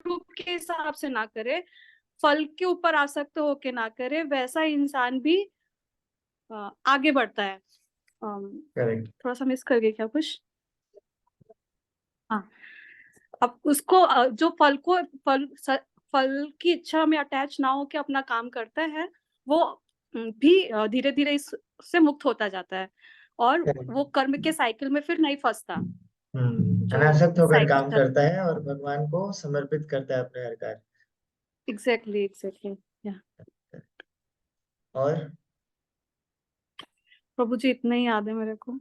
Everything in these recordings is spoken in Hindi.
रूप के हिसाब से ना करे, फल के ऊपर आसक्त होके ना करे, वैसा इंसान भी आगे बढ़ता है। करेक्ट। थोड़ा सा मिस कर गई क्या कुछ? हाँ। अब उसको जो फल की इच्छा में अटैच ना हो के अपना काम करता है, वो भी धीरे धीरे इससे मुक्त होता जाता है, और करेक्ट। वो कर्म के साइकिल में फिर नहीं फंसता। जो अनासक्त होकर साइकिल काम चल। करता है और भगवान को समर्पित करता है अपने हर कार्य। Exactly exactly. या और प्रभु जी, इतना ही याद है मेरे को।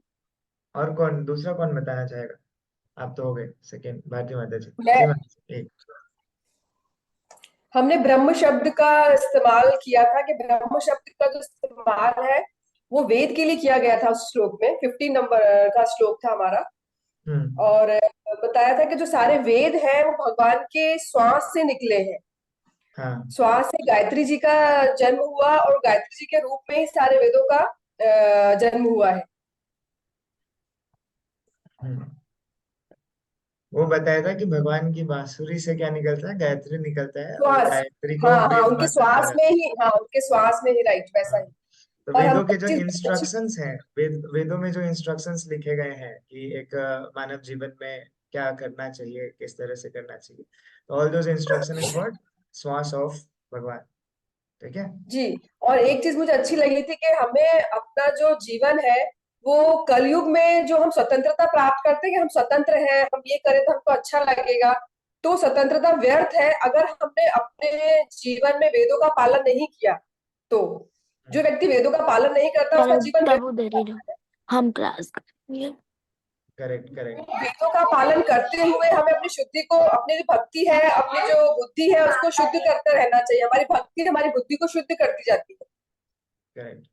और कौन, दूसरा कौन बताना चाहेगा? आप तो हो गए सेकंड, भारती माता जी, मैं जी माता जी, एक। हमने ब्रह्म शब्द का इस्तेमाल किया था कि ब्रह्म शब्द का जो इस्तेमाल है वो वेद के लिए किया गया था। उस श्लोक में 15 नंबर का श्लोक था हमारा। हम्म। और बताया था कि जो सारे वेद हैं वो भगवान के श्वास से निकले हैं। हाँ। श्वास से गायत्री जी का जन्म हुआ और गायत्री जी के रूप में ही सारे वेदों का जन्म हुआ है। हम्म। वो बताया था कि भगवान की बांसुरी से क्या निकलता है, गायत्री निकलता है, और श्वास। गायत्री को हाँ हाँ, वेद उनके माता कहा श्वास में जाता ही, हाँ उनके श्वास में ही, राइट, है। वैसा हाँ। ही। तो और हम वेदों के जो चीज बहुत अच्छी। इंस्ट्रक्शंस हैं, वेदों में जो इंस्ट्रक्शंस लिखे गए हैं कि एक मानव जीवन में क्या करना चाहिए, किस तरह से करना चाहिए, तो all those instruction is what, श्वास ऑफ भगवान। ठीक है। जी। और एक चीज मुझे अच्छी लगी थी कि हमें अपना जो जीवन है वो कलयुग में जो हम स्वतंत्रता प्राप्त करते हैं कि हम स्वतंत्र हैं, हम ये करें तो हमको अच्छा लगेगा, तो स्वतंत्रता व्यर्थ है अगर हमने अपने जीवन में वेदों का पालन नहीं किया। तो जो व्यक्ति वेदों का पालन नहीं करता उसका चलो जीवन तब व्यर्थ उधर है। ही रहो, हम क्लास करेंगे। Correct correct. वेदों का पालन करते हुए हमें अपनी शुद्धि को, अपनी जो भक्ति है, अपनी जो बुद्धि है उसको शुद्ध करते रहना चाहिए। हमारी भक्ति हमारी बुद्धि को शुद्ध करती जाती है। करेक्ट।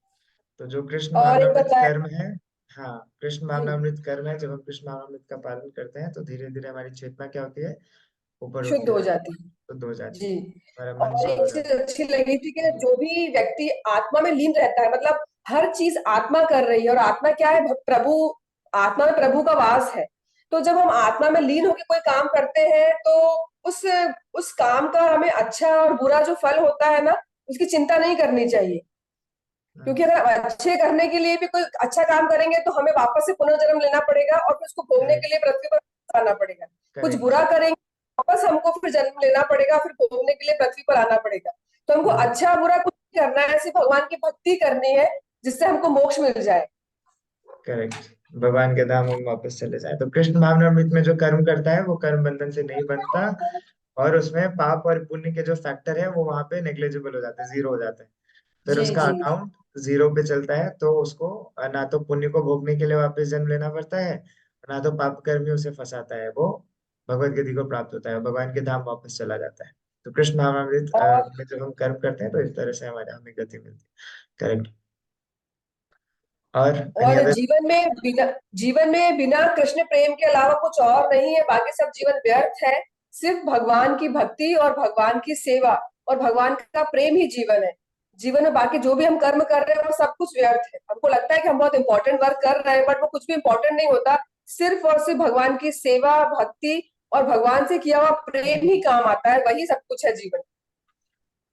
तो जो कृष्ण और एक भावनामृत बताया। कर्म है, हाँ, कृष्ण जी। भावनामृत कर्म है, जब हम कृष्ण भावनामृत का पालन करते हैं तो धीरे धीरे हमारी चेतना क्या होती है, ऊपर शुद्ध उठती हो जाती जाती है, शुद्ध हो है। जाती है, जी। हमारा मन और शुद्ध एक हो चीज जाता अच्छी लगी थी कि जो भी व्यक्ति आत्मा में लीन रहता है, मतलब हर चीज आत्मा कर रही है, और आत्मा क्या है, प्रभु। आत्मा में प्रभु का वास है। तो जब हम आत्मा में लीन होकर कोई काम करते हैं तो उस उस काम का हमें अच्छा और बुरा जो फल होता है ना, उसकी चिंता नहीं करनी चाहिए। है। क्योंकि अगर अच्छे करने के लिए भी कोई अच्छा काम करेंगे तो हमें वापस से पुनर्जन्म लेना पड़ेगा और फिर उसको भोगने के करेक्ट लिए पृथ्वी पर आना पड़ेगा। कुछ करेक्ट। बुरा करेंगे, वापस हमको फिर जन्म लेना पड़ेगा, फिर भोगने के लिए पृथ्वी पर आना पड़ेगा। तो हमको अच्छा बुरा कुछ नहीं करना है, सिर्फ भगवान की भक्ति करनी है जिससे हमको मोक्ष मिल जाए। करेक्ट। भगवान के धाम हम वापस चले जाए, तो कृष्ण भावनामृत में जो कर्म करता है वो कर्म बंधन से नहीं बनता, और उसमें पाप और पुण्य के जो फैक्टर है वो वहां पे नेग्लेजिबल हो जाते हैं, जीरो हो जाते हैं। फिर जी उसका जी अकाउंट जीरो पे चलता है, तो उसको ना तो पुण्य को भोगने के लिए वापस जन्म लेना पड़ता है, ना तो पाप कर्म ही उसे फंसाता है, वो भगवत गति को प्राप्त होता है, भगवान के धाम वापस चला जाता है। तो कृष्ण भावनामृत और में जब हम कर्म करते हैं तो इस तरह से हमारे हमें गति मिलती है। करेक्ट। और एनी और अदर? जीवन में बिना कृष्ण प्रेम के अलावा कुछ और नहीं है, बाकी सब जीवन व्यर्थ है। सिर्फ भगवान की भक्ति और भगवान की सेवा और भगवान का प्रेम ही जीवन है। जीवन में बाकी जो भी हम कर्म कर रहे हैं वो सब कुछ व्यर्थ है। हमको लगता है कि हम बहुत इंपॉर्टेंट वर्क कर रहे हैं, बट वो कुछ भी इंपॉर्टेंट नहीं होता। सिर्फ और सिर्फ भगवान की सेवा, भक्ति और भगवान से किया हुआ प्रेम ही काम आता है, वही सब कुछ है जीवन।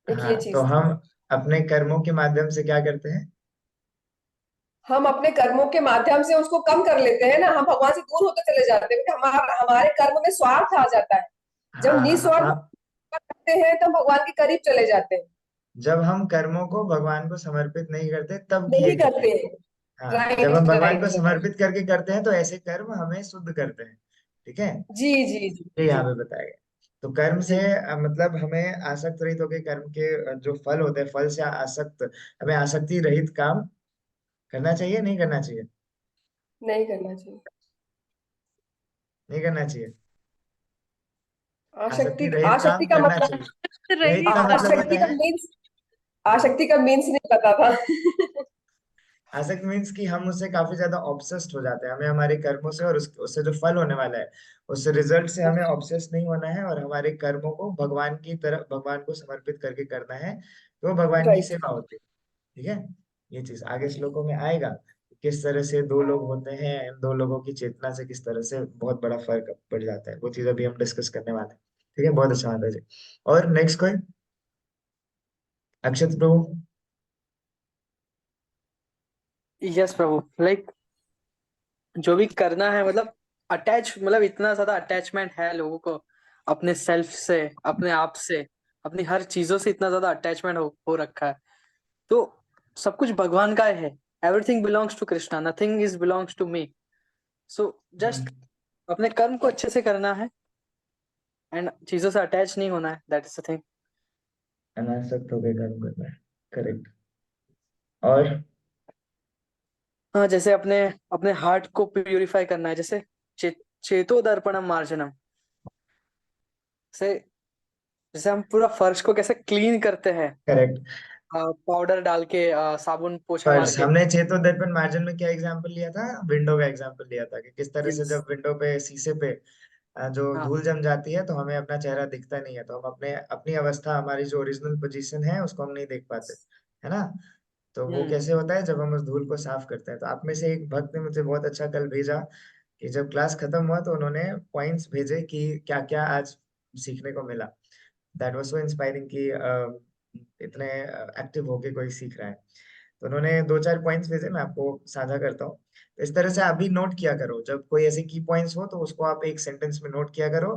एक हाँ, ये तो चीज थी। हम अपने कर्मों के माध्यम से क्या करते हैं? हम अपने कर्मों के माध्यम से उसको कम कर लेते हैं ना, हम भगवान से दूर होते चले जाते हैं, क्योंकि हमारे कर्म में स्वार्थ आ जाता है। जब हम हाँ, निस्वार्थ करते हैं तो हम भगवान के करीब चले जाते हैं। जब हम कर्मों को भगवान को समर्पित नहीं करते तब किए नहीं गए करते हैं। हैं। हाँ, जब हम राइट भगवान को राइट राइट। समर्पित करके करते हैं तो ऐसे कर्म हमें शुद्ध करते हैं। ठीक है, जी जी जी ये यहाँ जी पे बताया गया। तो कर्म से जी। मतलब हमें आसक्त रहित होकर कर्म के जो फल होते हैं, फल से आसक्त, हमें आसक्ति रहित काम करना चाहिए, नहीं करना चाहिए? नहीं करना चाहिए। नहीं करना चाहिए। आसक्ति आसक्ति रहित आसक्ति काम का करना मतलब, चाहिए। रहित रही का मतलब आसक्ति होता का है, मीन्स, आसक्ति का मीन्स नहीं पता था। आसक्त मीन्स कि हम उससे काफी ज्यादा ऑब्सेस्ड हो जाते हैं, हमें हमारे कर्मों से और उससे जो फल होने वाला है, उस रिजल्ट से हमें ऑब्सेस नहीं होना है, और हमारे कर्मों को भगवान की तरफ, भगवान को समर्पित करके करना है, तो भगवान की राइट। सेवा होती है। ठीक है। ये चीज आगे श्लोकों में आएगा, किस तरह से दो लोग होते हैं, इन दो लोगों की चेतना से किस तरह से बहुत बड़ा फर्क पड़ जाता है, वो चीज अभी हम डिस्कस करने वाले हैं। ठीक है, बहुत अच्छा माता जी। और नेक्स्ट कोई? अक्षत प्रभु। यस प्रभु, लाइक जो भी करना है, मतलब अटैच, मतलब इतना ज्यादा अटैचमेंट है लोगों को अपने सेल्फ से, अपने आप से, अपनी हर चीजों से इतना ज्यादा अटैचमेंट हो रखा है। तो सब कुछ भगवान का है। Everything belongs to Krishna, nothing is belongs to me. So just अपने कर्म को अच्छे से करना है एंड चीजों से अटैच नहीं होना है, दैट इज द थिंग। अनासक्त होकर कर्म करना है, करेक्ट। और हाँ, जैसे अपने अपने हार्ट को प्यूरिफाई करना है, जैसे चेतो दर्पणम मार्जनम से, जैसे हम पूरा फर्श को कैसे क्लीन करते हैं, करेक्ट। पाउडर डाल के, साबुन पोछा मार फर्स्ट के। हमने चेतो दर्पण मार्जिन में क्या एग्जांपल लिया था? विंडो का एग्जांपल लिया था कि किस तरह से यस। जब विंडो पे, शीशे पे जो हाँ। धूल जम जाती है तो हमें अपना चेहरा दिखता नहीं है, तो हम अपने अपनी अवस्था, हमारी जो ओरिजिनल पोजीशन है उसको हम नहीं देख पाते, है ना? तो वो हम्म। कैसे होता है? जब हम उस धूल को साफ करते हैं। तो आप में से एक भक्त ने मुझे बहुत अच्छा कल भेजा कि जब क्लास खत्म हुआ तो उन्होंने पॉइंट्स भेजे कि क्या क्या आज सीखने को मिला। दैट वाज सो इंस्पायरिंग कि इतने एक्टिव होके कोई सीख रहा है। तो उन्होंने दो चार पॉइंट्स भेजे, मैं आपको साझा करता हूँ। तो इस तरह से आप भी नोट किया करो, जब कोई ऐसे की पॉइंट्स हो तो उसको आप एक सेंटेंस में नोट किया करो।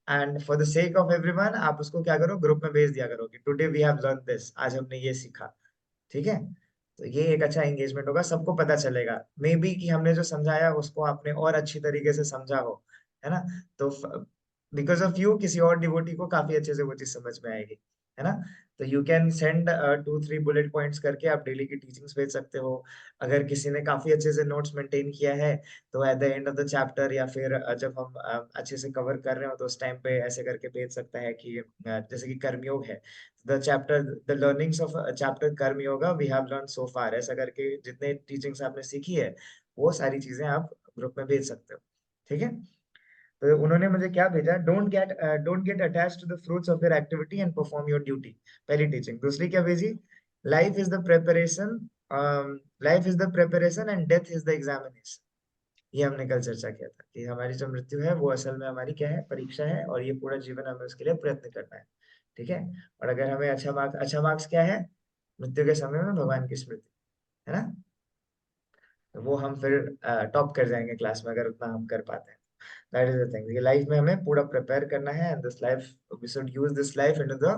And for the sake of everyone आप उसको क्या करो, ग्रुप में भेज दिया करो कि today we have learn this, आज हमने ये सीखा। ठीक है? तो ये एक अच्छा एंगेजमेंट होगा, सबको पता चलेगा मे बी कि हमने जो समझाया उसको आपने और अच्छी तरीके से समझा हो, है ना? तो बिकॉज ऑफ यू किसी और डिवोटी को काफी अच्छे से वो चीज समझ में आएगी, है ना? तो you can send 2-3 bullet points करके आप डेली की टीचिंग्स भेज सकते हो। अगर किसी ने काफी अच्छे से नोट्स मेंटेन किया है तो at the end of the chapter या फिर जब हम अच्छे से कवर कर रहे हो तो उस टाइम पे ऐसे करके भेज सकता है कि जैसे कि कर्मयोग है, the learnings of chapter karma yoga we have learn so far, ऐसा करके जितने टीचिंग्स आपने सीखी है वो सारी चीजें आप ग्रुप में भेज सकते हो। ठीक है? तो उन्होंने मुझे क्या भेजा? Don't get attached to the fruits of your activity and perform your duty. पहली टीचिंग। दूसरी क्या भेजी? Life is the preparation, life is the preparation and death is the examination. ये हमने कल चर्चा किया था कि हमारी जो मृत्यु है वो असल में हमारी क्या है? परीक्षा है, और ये पूरा जीवन हमें उसके लिए प्रयत्न करना है। ठीक है? और अगर हमें अच्छा मार्क्स क्या है? मृत्यु के समय में भगवान की स्मृति, है ना? तो वो हम फिर टॉप कर जाएंगे क्लास में अगर उतना हम कर पाते हैं। दैट इज द थिंग, ये लाइफ में हमें पूरा प्रिपेयर करना है and this life we should use this life into the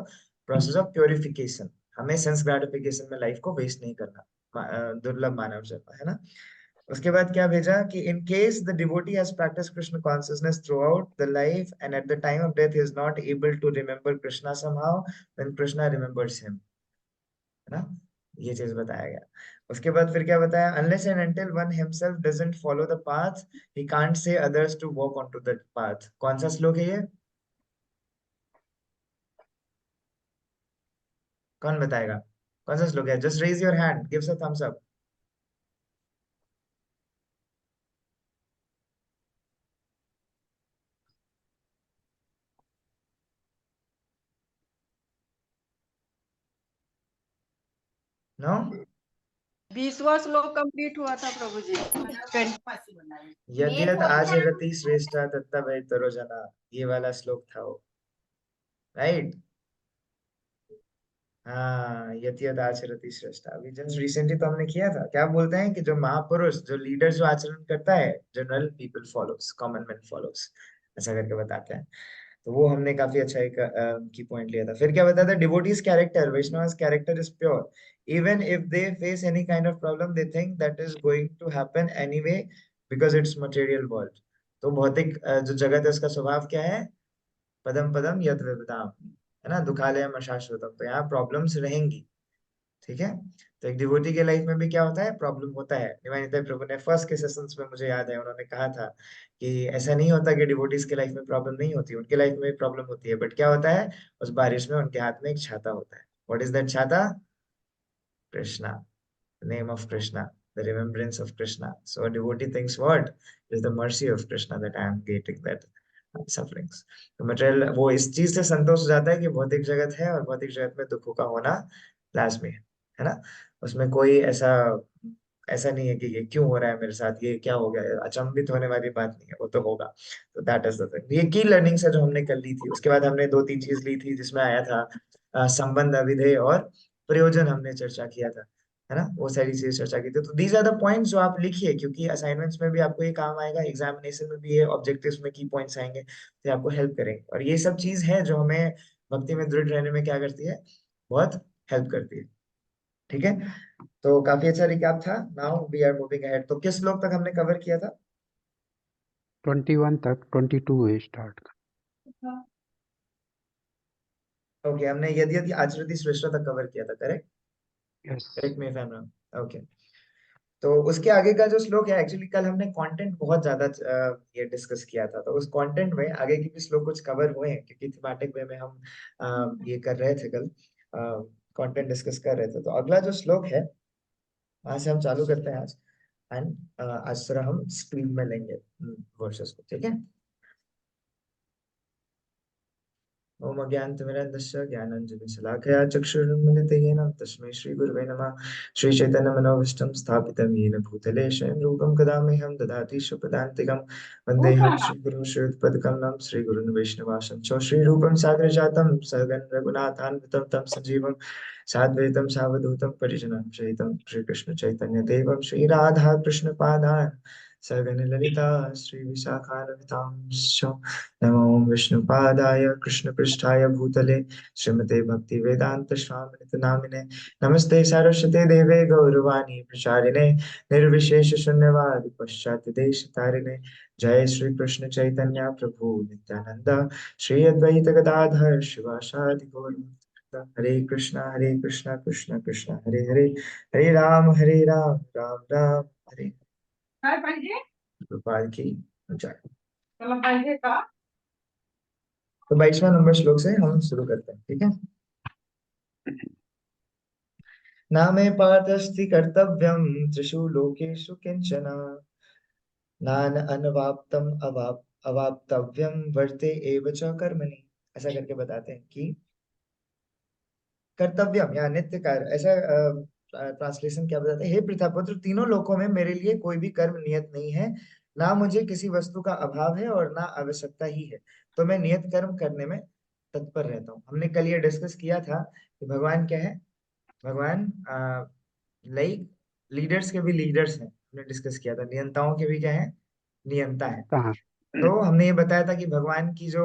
process of purification. हमें सेंस ग्रेटिफिकेशन में लाइफ को वेस्ट नहीं करना। दुर्लभ मानव जन्म, है ना? उसके बाद क्या भेजा कि in case the devotee has practice Krishna consciousness throughout the life and at the time of death is not able to remember Krishna somehow, when Krishna remembers him, है ना? ये चीज बताया गया। उसके बाद फिर क्या बताया? Unless and until one himself doesn't follow the path he can't say others to walk on to that path. कौन सा श्लोक है ये? कौन बताएगा? कौन सा श्लोक है? Just raise your hand, give a thumbs up. No? 20वां श्लोक कंप्लीट हुआ था प्रभु जी। यद्यद आचरति श्रेष्ठा तत्तवै तरो जना, ये वाला श्लोक था वो, राइट? हाँ, यद्यद आचरति श्रेष्ठा, अभी जस्ट रिसेंटली तो हमने किया था। क्या बोलते हैं कि जो महापुरुष, जो लीडर जो आचरण करता है, general people follows, common man follows, ऐसा करके बताते हैं। तो वो हमने काफी अच्छा एक की पॉइंट लिया था। फिर क्या बताया था? Devotees character, Vaishnavas character is pure even if they face any kind of problem, they think that is going to happen anyway because it's material world. तो भौतिक जो जगत है उसका स्वभाव क्या है? पदम पदम यद विपदाम, है ना? दुखालयम अशाश्वतम। तो यहाँ प्रॉब्लम्स रहेंगी। ठीक है? तो एक डिवोटी के लाइफ में भी क्या होता है? प्रॉब्लम होता है। नित्यानंद प्रभु ने फर्स्ट के सेशंस में, मुझे याद है, उन्होंने कहा था कि ऐसा नहीं होता कि डिवोटीज के लाइफ में प्रॉब्लम नहीं होती, उनके लाइफ में भी प्रॉब्लम होती है। बट क्या होता है? उस बारिश में उनके हाथ में एक छाता होता है। व्हाट इज दैट छाता? Krishna, name of Krishna, the remembrance of Krishna. So a devotee thinks what is the mercy of Krishna that I am getting that sufferings. तो मटेरियल वो इस चीज से संतोष हो जाता है कि भौतिक जगत है और भौतिक जगत में दुखों का होना लाजमी है ना? उसमें कोई ऐसा ऐसा नहीं है कि ये क्यों हो रहा है मेरे साथ, ये क्या हो गया, अचंभित होने वाली बात नहीं है, वो तो होगा। तो दैट इज द थिंग। ये की लर्निंग्स है जो हमने कर ली थी। उसके बाद हमने 2-3 चीज ली थी जिसमें आया था संबंध, अविधेय और प्रयोजन, हमने चर्चा किया था, है ना, वो सारी चीजें चर्चा की थी। तो दीज आर द पॉइंट्स जो आप लिखिए, क्योंकि असाइनमेंट्स में भी आपको ये काम आएगा, एग्जामिनेशन में भी ये ऑब्जेक्टिव्स में की पॉइंट्स आएंगे, तो ये आपको हेल्प करेंगे। और ये सब चीज है जो हमें भक्ति में दृढ़ रहने में क्या करती है, बहुत हेल्प करती है। ठीक है, तो काफी अच्छा रिकैप था। Now we are moving ahead. तो किस श्लोक तक हमने कवर किया था? 21 तक, 22 है स्टार्ट का। ओके, हमने यदि यदि आचरति श्रेष्ठ तक कवर किया था, correct? Yes. Correct me if I am wrong. Okay, तो उसके आगे का जो श्लोक है, एक्चुअली कल हमने कंटेंट बहुत ज्यादा ये डिस्कस किया था, तो उस कंटेंट में आगे के भी श्लोक कुछ कवर हुए हैं, क्योंकि थीमेटिक वे में हम ये कर रहे थे कल, कंटेंट डिस्कस कर रहे थे। तो अगला जो श्लोक है, वहां से हम चालू करते हैं आज। एंड आज थोड़ा हम स्पीड में लेंगे वर्सेस को, ठीक है? ओम अज्ञानतिमिरन्धस्य ज्ञानाञ्जनशलाकया चक्षुरुन्मिलितं येन तस्मै श्रीगुरवे नमः। श्रीचैतन्यमनोभीष्टं स्थापितं येन भूतले स्वयं रूपं कदा मह्यं ददाति स्वपदान्तिकं। वन्देऽहं श्रीगुरुं श्रीयुतपदकमलं श्रीगुरुन् वैष्णवांश्च श्रीरूपं साग्रजातं सहगण रघुनाथान्वितं तं सजीवं साद्वैतं सावधूतं परिजनं सहितं श्रीकृष्णचैतन्यदेवं श्रीराधाकृष्णपादान् सगण ललिता श्रीविशाखान्वितांश्च। नमो विष्णुपादाय कृष्णपृष्ठाय भूतले श्रीमते भक्ति वेदांत स्वामिनित नामिने। नमस्ते सरस्वते देवे गौरवाणी प्रचारिणे निर्विशेष शून्यवाद पश्चात देश तारिणे। जय श्री कृष्ण चैतन्य प्रभु नित्यानंद श्री अद्वैत गदाधर शिवासादि गौर भक्तवृंद। हरे कृष्णा कृष्ण कृष्ण हरे हरे, हरे राम राम राम हरे। काय पाहिजे गोपाल की जय। त्याला पाहिजे का तो 22वां नंबर श्लोक से हम शुरू करते हैं, ठीक है? न मे पार्थस्ति कर्तव्यम त्रिषु लोकेषु किंचन, नान अनवाप्तम अवाप्तव्यम वर्ते एव च कर्मणि। ऐसा करके बताते हैं कि कर्तव्यम या नित्य कार्य, ऐसा ट्रांसलेशन क्या बताते हैं? हे पृथापुत्र, तीनों लोकों में मेरे लिए कोई भी कर्म नियत नहीं है, ना मुझे किसी वस्तु का अभाव है और ना आवश्यकता ही है, तो मैं नियत कर्म करने में तत्पर रहता हूँ। हमने कल ये डिस्कस किया था कि भगवान क्या है, भगवान लाइक लीडर्स के भी लीडर्स हैं, हमने डिस्कस किया था। नियंताओं के भी क्या है, नियंता है। कहाँ? तो हमने ये बताया था कि भगवान की जो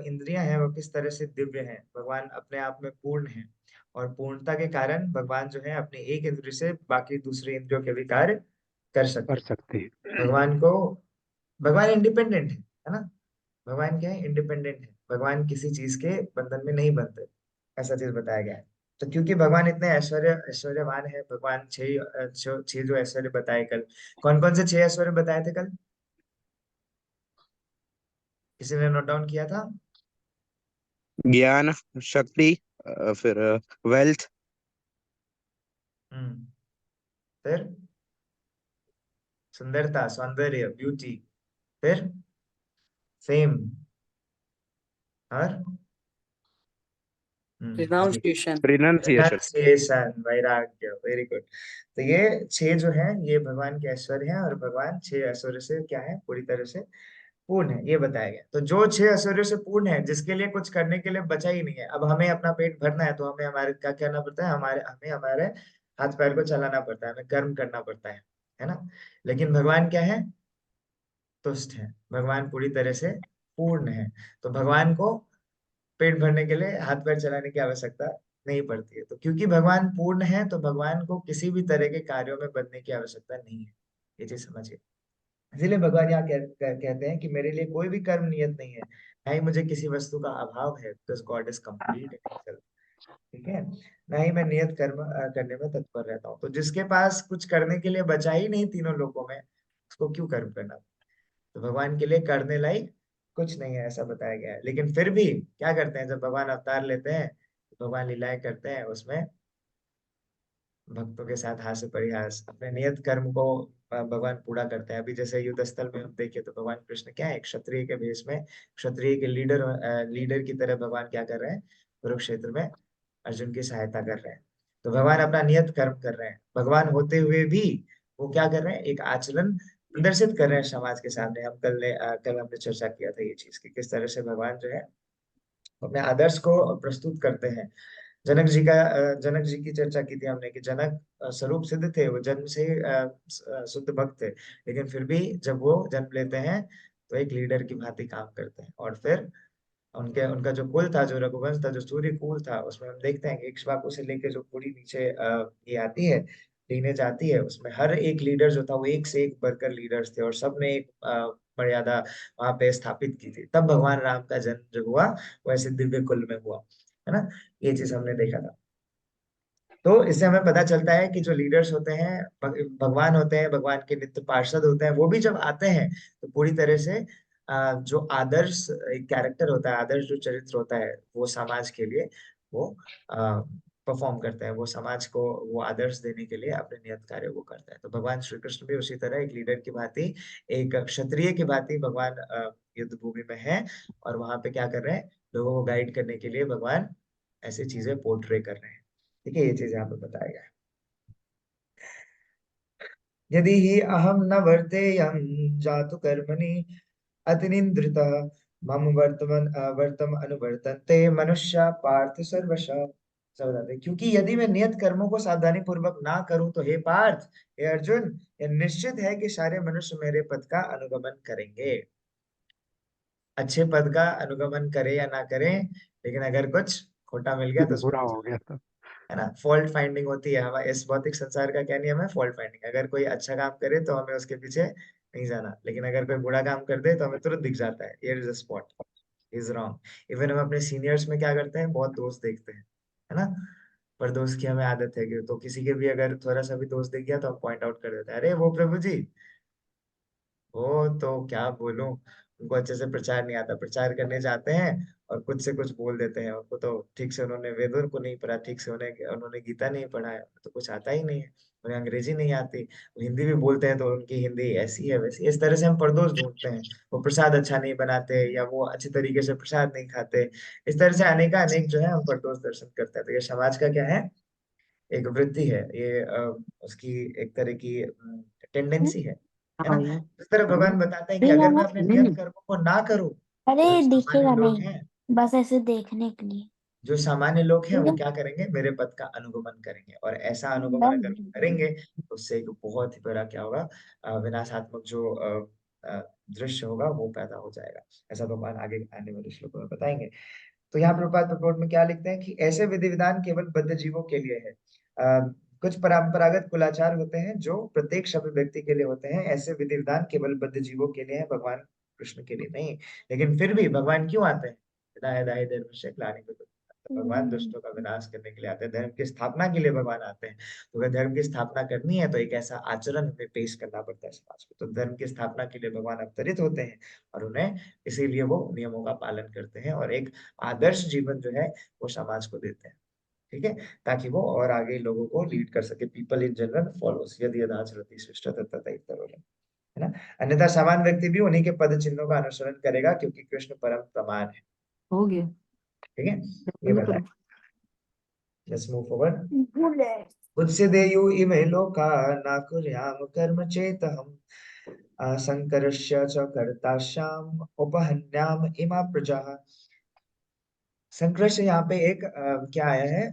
इंद्रियां हैं वो किस तरह से दिव्य हैं। भगवान अपने आप में पूर्ण है, और पूर्णता के कारण भगवान जो है अपने एक इंद्रिय से बाकी दूसरे इंद्रियों के भी कार्य कर सकते कर हैं। सकते हैं। भगवान को, भगवान इंडिपेंडेंट है ना? भगवान क्या है, इंडिपेंडेंट है। भगवान किसी चीज के बंधन में नहीं बनते, ऐसा चीज बताया गया है। तो क्योंकि भगवान इतने ऐश्वर्यवान है, भगवान छह जो ऐश्वर्य बताए कल, कौन कौन से 6 ऐश्वर्य बताए थे कल? किसी ने नोट डाउन किया था? ज्ञान, शक्ति, फिर वेल्थ। हम्म, फिर सुंदरता, सौंदर्य, ब्यूटी, फिर फेम, और जी, रिनाउंसिएशन। रिनंसिएशन। renunciation, वैराग्य। Very good. तो ये 6 जो है ये भगवान के ऐश्वर्य हैं, और भगवान 6 ऐश्वर्य से क्या है, पूरी तरह से पूर्ण है, ये बताया गया। तो जो 6 ऐश्वर्य से पूर्ण है, जिसके लिए कुछ करने के लिए बचा ही नहीं है, अब हमें अपना पेट भरना है, तो हमें हमारे क्या करना पड़ता है, हमें हमारे हाथ पैर को चलाना पड़ता है, हमें कर्म करना पड़ता है ना? लेकिन भगवान क्या है, तुष्ट है, भगवान पूरी तरह से पूर्ण है। तो भगवान को पेट भरने के लिए हाथ पैर चलाने की आवश्यकता नहीं पड़ती है। तो क्योंकि भगवान पूर्ण है, तो भगवान को किसी भी तरह के कार्यों में बंधने की आवश्यकता नहीं है। ये चीज समझिए। इसीलिए भगवान यहाँ कहते हैं कि मेरे लिए कोई भी कर्म नियत नहीं है, ना ही मुझे किसी वस्तु का अभाव है, because God is complete in himself. ठीक है, ना ही मैं नियत कर्म करने में तत्पर रहता हूँ। तो जिसके पास कुछ करने के लिए बचा ही नहीं तीनों लोकों में, उसको क्यों कर्म करना? तो भगवान के लिए करने लायक कुछ नहीं है, ऐसा बताया गया है। लेकिन फिर भी क्या करते हैं, जब भगवान अवतार लेते हैं तो भगवान लीलाएं करते हैं, उसमें भक्तों के साथ हास्य परिहास, अपने नियत कर्म को भगवान पूरा करते हैं। अभी जैसे युद्ध स्थल में हम देखें तो भगवान कृष्ण क्या है, क्षत्रिय के भेष में, क्षत्रिय के लीडर की तरह भगवान क्या कर रहे हैं, कुरुक्षेत्र में अर्जुन की सहायता कर रहे हैं। तो भगवान अपना नियत कर्म कर रहे हैं। भगवान होते हुए भी वो क्या कर रहे हैं, एक आचरण प्रदर्शित कर रहे हैं समाज के सामने। हम कल हमने चर्चा किया था ये चीज की, किस तरह से भगवान जो है अपने आदर्श को प्रस्तुत करते हैं। जनक जी की चर्चा की थी हमने कि जनक स्वरूप सिद्ध थे, वो जन्म से ही शुद्ध भक्त थे, लेकिन फिर भी जब वो जन्म लेते हैं तो एक लीडर की भांति काम करते हैं। और फिर उनका जो कुल था, जो रघुवंश था, जो सूर्य कुल था, उसमें हम देखते हैं कि इक्ष्वाकु से लेके जो पूरी नीचे ये आती है, लीनेज आती है, उसमें हर एक लीडर जो था वो एक से एक बढ़कर लीडर्स थे, और सबने एक मर्यादा वहां पे स्थापित की थी। तब भगवान राम का जन्म जो हुआ वो ऐसे दिव्य कुल में हुआ, है ना। ये चीज हमने देखा था। तो इससे हमें पता चलता है कि जो लीडर्स होते हैं, भगवान होते हैं, भगवान के नित्य पार्षद होते हैं, वो भी जब आते हैं तो पूरी तरह से जो आदर्श एक कैरेक्टर होता है, आदर्श जो चरित्र होता है, वो समाज के लिए वो परफॉर्म करते हैं, वो समाज को वो आदर्श देने के लिए अपने नियत कार्य वो करते हैं। तो भगवान श्री कृष्ण भी उसी तरह एक लीडर की भांति, एक क्षत्रिय की भांति भगवान युद्ध भूमि में है, और वहां पे क्या कर रहे हैं, लोगों को गाइड करने के लिए भगवान ऐसी चीजें पोर्ट्रे कर रहे हैं। ठीक है, ये चीज यहाँ पे बताया गया है। यदि ही अहम न वर्तेयम जातु कर्मणि अतिनिन्द्रितः मम वर्तम अनुवर्तन्ते मनुष्य पार्थ सर्वशः। सब बताते हैं, क्योंकि यदि मैं नियत कर्मों को सावधानी पूर्वक ना करूं तो हे पार्थ, हे अर्जुन, यह निश्चित है कि सारे मनुष्य मेरे पद का अनुगमन करेंगे। अच्छे पद का अनुगमन करे या ना करें, लेकिन अगर कुछ खोटा मिल गया तो उसमें, बुरा हो गया तो है ना, फॉल्ट फाइंडिंग होती है। हमारे इस भौतिक संसार का क्या नियम है, फॉल्ट फाइंडिंग। अगर कोई अच्छा काम करे तो हमें उसके पीछे नहीं जाना, लेकिन अगर कोई बुरा काम कर दे तो हमें तुरंत दिख जाता है, here is a spot, is wrong. Even हम अपने सीनियर्स में क्या करते हैं, बहुत दोस्त देखते हैं, है ना। पर दोस्त की हमें आदत है कि तो किसी के भी अगर थोड़ा सा भी दोस्त दिख गया तो हम पॉइंट आउट कर देते हैं, अरे वो प्रभु जी, वो तो क्या बोलूं, उनको अच्छे से प्रचार नहीं आता, प्रचार करने जाते हैं और कुछ से कुछ बोल देते हैं। उनको तो ठीक से उन्होंने वेदों को नहीं पढ़ा, ठीक से उन्होंने गीता नहीं पढ़ा है, तो कुछ आता ही नहीं है, उन्हें अंग्रेजी नहीं आती, वो हिंदी भी बोलते हैं तो उनकी हिंदी ऐसी है वैसी। इस तरह से हम परदोष ढूंढते हैं। वो प्रसाद अच्छा नहीं बनाते, या वो अच्छे तरीके से प्रसाद नहीं खाते। इस तरह से अनेक अनेक जो है हम परदोष दर्शन करते हैं। तो ये समाज का क्या है, एक वृत्ति है ये, उसकी एक तरह की टेंडेंसी है ना। हाँ ये इस तरह भगवान बताते हैं कि दिखेगा अगर मैं ना। अपने नियत कर्मों को ना करूं अरे तो जो सामान्य दिखेगा लोग नहीं, हैं, बस ऐसे देखने के लिए। वो क्या करेंगे, मेरे पद का अनुगमन करेंगे। और ऐसा अनुगमन अगर वो बस करेंगे तो उससे एक बहुत ही बड़ा क्या होगा, विनाशात्मक जो दृश्य होगा वो पैदा हो जाएगा। ऐसा भगवान आगे आने वाले श्लोकों में बताएंगे। तो यहाँ प्रभुपाद रिपोर्ट में क्या लिखते हैं कि ऐसे विधि विधान केवल बद्ध जीवों के लिए है। कुछ परंपरागत कुलाचार होते हैं जो प्रत्येक सभ्य व्यक्ति के लिए होते हैं। ऐसे विधि विधान केवल बद्ध जीवों के लिए है, भगवान कृष्ण के लिए नहीं। लेकिन फिर भी भगवान क्यों आते हैं, हिदाय दाय धर्मस्य ग्लानिर्भूतम्। भगवान दुष्टों का विनाश करने के लिए आते हैं, धर्म की स्थापना के लिए भगवान आते हैं। तो अगर धर्म की स्थापना करनी है तो एक ऐसा आचरण हमें पेश करना पड़ता है समाज को। तो धर्म की स्थापना के लिए भगवान अवतरित होते हैं, और उन्हें इसीलिए वो नियमों का पालन करते हैं, और एक आदर्श जीवन जो है वो समाज को देते हैं। ठीक है, ताकि वो और आगे लोगों को लीड कर सके। पीपल इन जनरल फॉलोस यदि यथाचरति शिष्ट तथा इतरोः, है ना। अन्यथा सामान्य व्यक्ति भी उन्हीं के पद चिन्हों का अनुसरण करेगा, क्योंकि कृष्ण परम प्रमाण है। हो गया। ठीक है, ये बताए। Let's move forward. उत्सिदेयु इमे लोका न कुर्याम कर्म चेतहम् संकरस्य च कर्ताश्याम उपहन्याम इमा प्रजाः। संघर्ष यहाँ पे एक क्या आया है,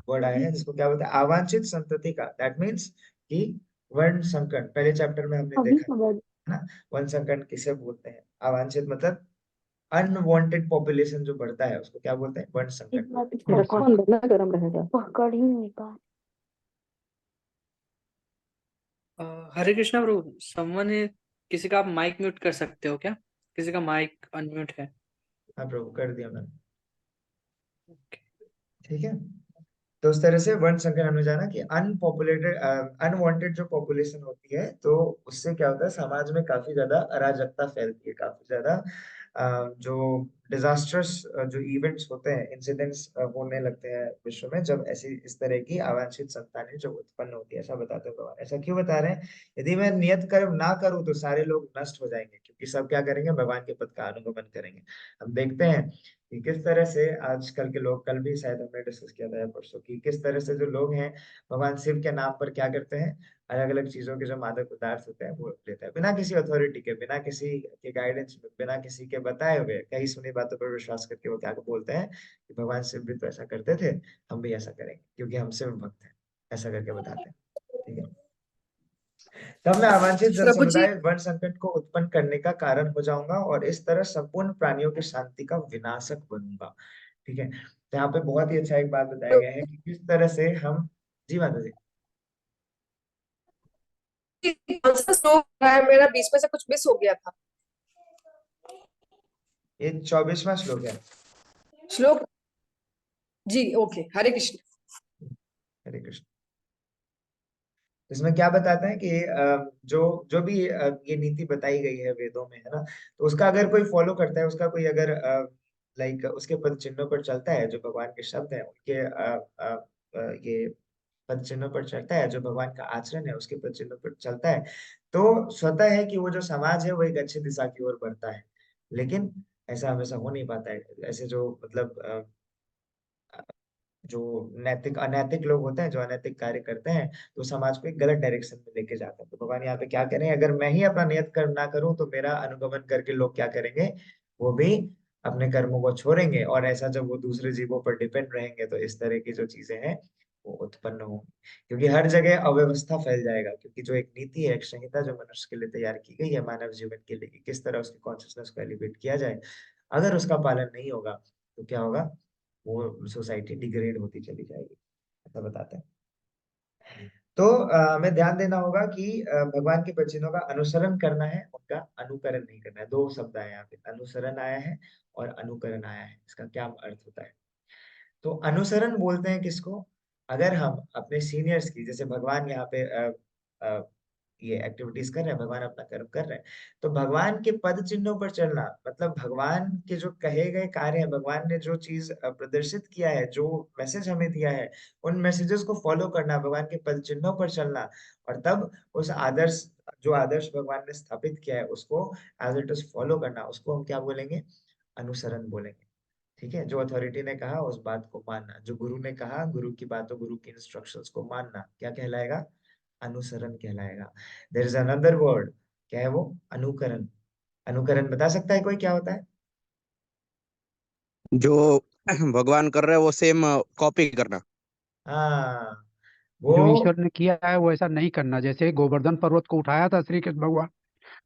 वर्ड आया है जिसको क्या बोलते हैं, अवांछित संतति का। दैट मीन्स कि वर्ण संकट, पहले चैप्टर में हमने अभी देखा खबर है ना। वर्ण संकट किसे बोलते हैं, अवांछित मतलब अनवांटेड पॉपुलेशन जो बढ़ता है उसको क्या बोलते हैं, वर्ण इस संकट बार बोलते तो रखो अंदर ना, गरम रहेगा, पकड़ ही नहीं पा। हरे कृष्णा प्रभु, समवन है, किसी का आप माइक म्यूट कर सकते हो क्या? किसी का माइक अनम्यूट है। हैं। हाँ प्रभु, कर दिया मैंने। ठीक है, तो उस तरह से वर्ण संकट हमने जाना कि अनपॉपुलेटेड अनवांटेड जो पॉपुलेशन होती है, तो उससे क्या होता है, समाज में काफी ज्यादा अराजकता फैलती है, काफी ज्यादा जो डिजास्टर्स जो इवेंट्स होते हैं, इंसिडेंट्स होने लगते हैं विश्व में, जब ऐसी इस तरह की अवांछित संतानें जो उत्पन्न होती है, ऐसा बताते हैं भगवान। ऐसा क्यों बता रहे हैं? यदि मैं नियत कर्म ना करूं तो सारे लोग नष्ट हो जाएंगे, क्योंकि सब क्या करेंगे? भगवान के पद का अनुगमन करेंगे। हम देखते हैं कि किस तरह से आजकल के लोग, कल भी शायद हमने डिस्कस किया था या परसों, कि किस तरह से जो लोग हैं भगवान शिव के नाम पर क्या करते हैं? अलग अलग चीजों के जो मादक पदार्थ होते हैं वो लेते हैं, बिना किसी अथॉरिटी के, बिना किसी के गाइडेंस में, बिना किसी के बताए हुए, कई सुनी बातों पर विश्वास करके वो क्या बोलते हैं कि भगवान शिव भी तो ऐसा करते थे, हम भी ऐसा करेंगे क्योंकि हम शिव भक्त हैं, ऐसा करके बताते हैं। ठीक है, तब मैं अवांछित जन प्रभु जी, समुदाय वर्ण संकट को उत्पन्न करने का कारण हो जाऊंगा और इस तरह संपूर्ण प्राणियों की शांति का विनाशक बनूंगा। ठीक है, तो यहाँ पे बहुत ही अच्छा एक बात बताया गया है कि किस तरह से हम, जी माता जी, कौन सा श्लोक है? मेरा बीच में से कुछ मिस हो गया था। ये 24वां श्लोक है। श्लोक, जी ओके, हरे कृष्ण। हरे कृष्ण। इसमें क्या बताते हैं कि जो जो भी ये नीति बताई गई है वेदों में, है ना, तो उसका अगर कोई फॉलो करता है, उसका कोई अगर लाइक उसके पद चिन्हों पर चलता है, जो भगवान के शब्द हैं उनके ये पद चिन्हों पर चलता है, जो भगवान का आचरण है उसके पद चिन्हों पर चलता है, तो स्वतः है कि वो जो समाज है वो एक अच्छी दिशा की ओर बढ़ता है। लेकिन ऐसा हमेशा हो नहीं पाता है। ऐसे जो मतलब जो नैतिक अनैतिक लोग होते हैं, जो अनैतिक कार्य करते हैं, तो समाज को एक गलत डायरेक्शन में लेके जाते हैं। तो भगवान यहाँ पे क्या कह रहे हैं? अगर मैं ही अपना नियत कर्म ना करूं तो मेरा अनुगमन करके लोग क्या करेंगे? वो भी अपने कर्मों को छोड़ेंगे, और ऐसा जब वो दूसरे जीवों पर डिपेंड रहेंगे तो इस तरह की जो चीजें हैं वो उत्पन्न होंगी, क्योंकि हर जगह अव्यवस्था फैल जाएगा। क्योंकि जो एक नीति है, एक संहिता जो मनुष्य के लिए तैयार की गई है मानव जीवन के लिए, कि किस तरह उसकी कॉन्शियसनेस को एलिवेट किया जाए, अगर उसका पालन नहीं होगा तो क्या होगा? वो सोसाइटी डिग्रेड होती चली जाएगी, ऐसा बताते हैं। तो हमें ध्यान देना होगा कि भगवान के वचनों का अनुसरण करना है, उनका अनुकरण नहीं करना है। दो शब्द आए यहाँ पे, अनुसरण आया है और अनुकरण आया है। इसका क्या अर्थ होता है? तो अनुसरण बोलते हैं किसको? अगर हम अपने सीनियर्स की, जैसे भगवान यहाँ पे ये एक्टिविटीज कर रहे हैं, भगवान अपना कर्म कर रहे हैं, तो भगवान के पद चिन्हों पर चलना, मतलब भगवान के जो कहे गए कार्य हैं, भगवान ने जो चीज प्रदर्शित किया है, जो मैसेज हमें दिया है, उन मैसेजेस को फॉलो करना, भगवान के पद चिन्हों पर चलना, और तब उस आदर्श, जो आदर्श भगवान ने स्थापित किया है उसको एज इट इज फॉलो करना, उसको हम क्या बोलेंगे? अनुसरण बोलेंगे। ठीक है, जो अथॉरिटी ने कहा उस बात को मानना, जो गुरु ने कहा, गुरु की बातों, गुरु की इंस्ट्रक्शंस को मानना, क्या कहलाएगा? अनुसरण कहलाएगा। देयर इज अनदर वर्ड, क्या है वो? अनुकरण। अनुकरण बता सकता है कोई क्या होता है? जो भगवान कर रहे हैं वो सेम कॉपी करना। हाँ, जो वो ईश्वर ने किया है वो ऐसा नहीं करना। जैसे गोवर्धन पर्वत को उठाया था श्री कृष्ण भगवान,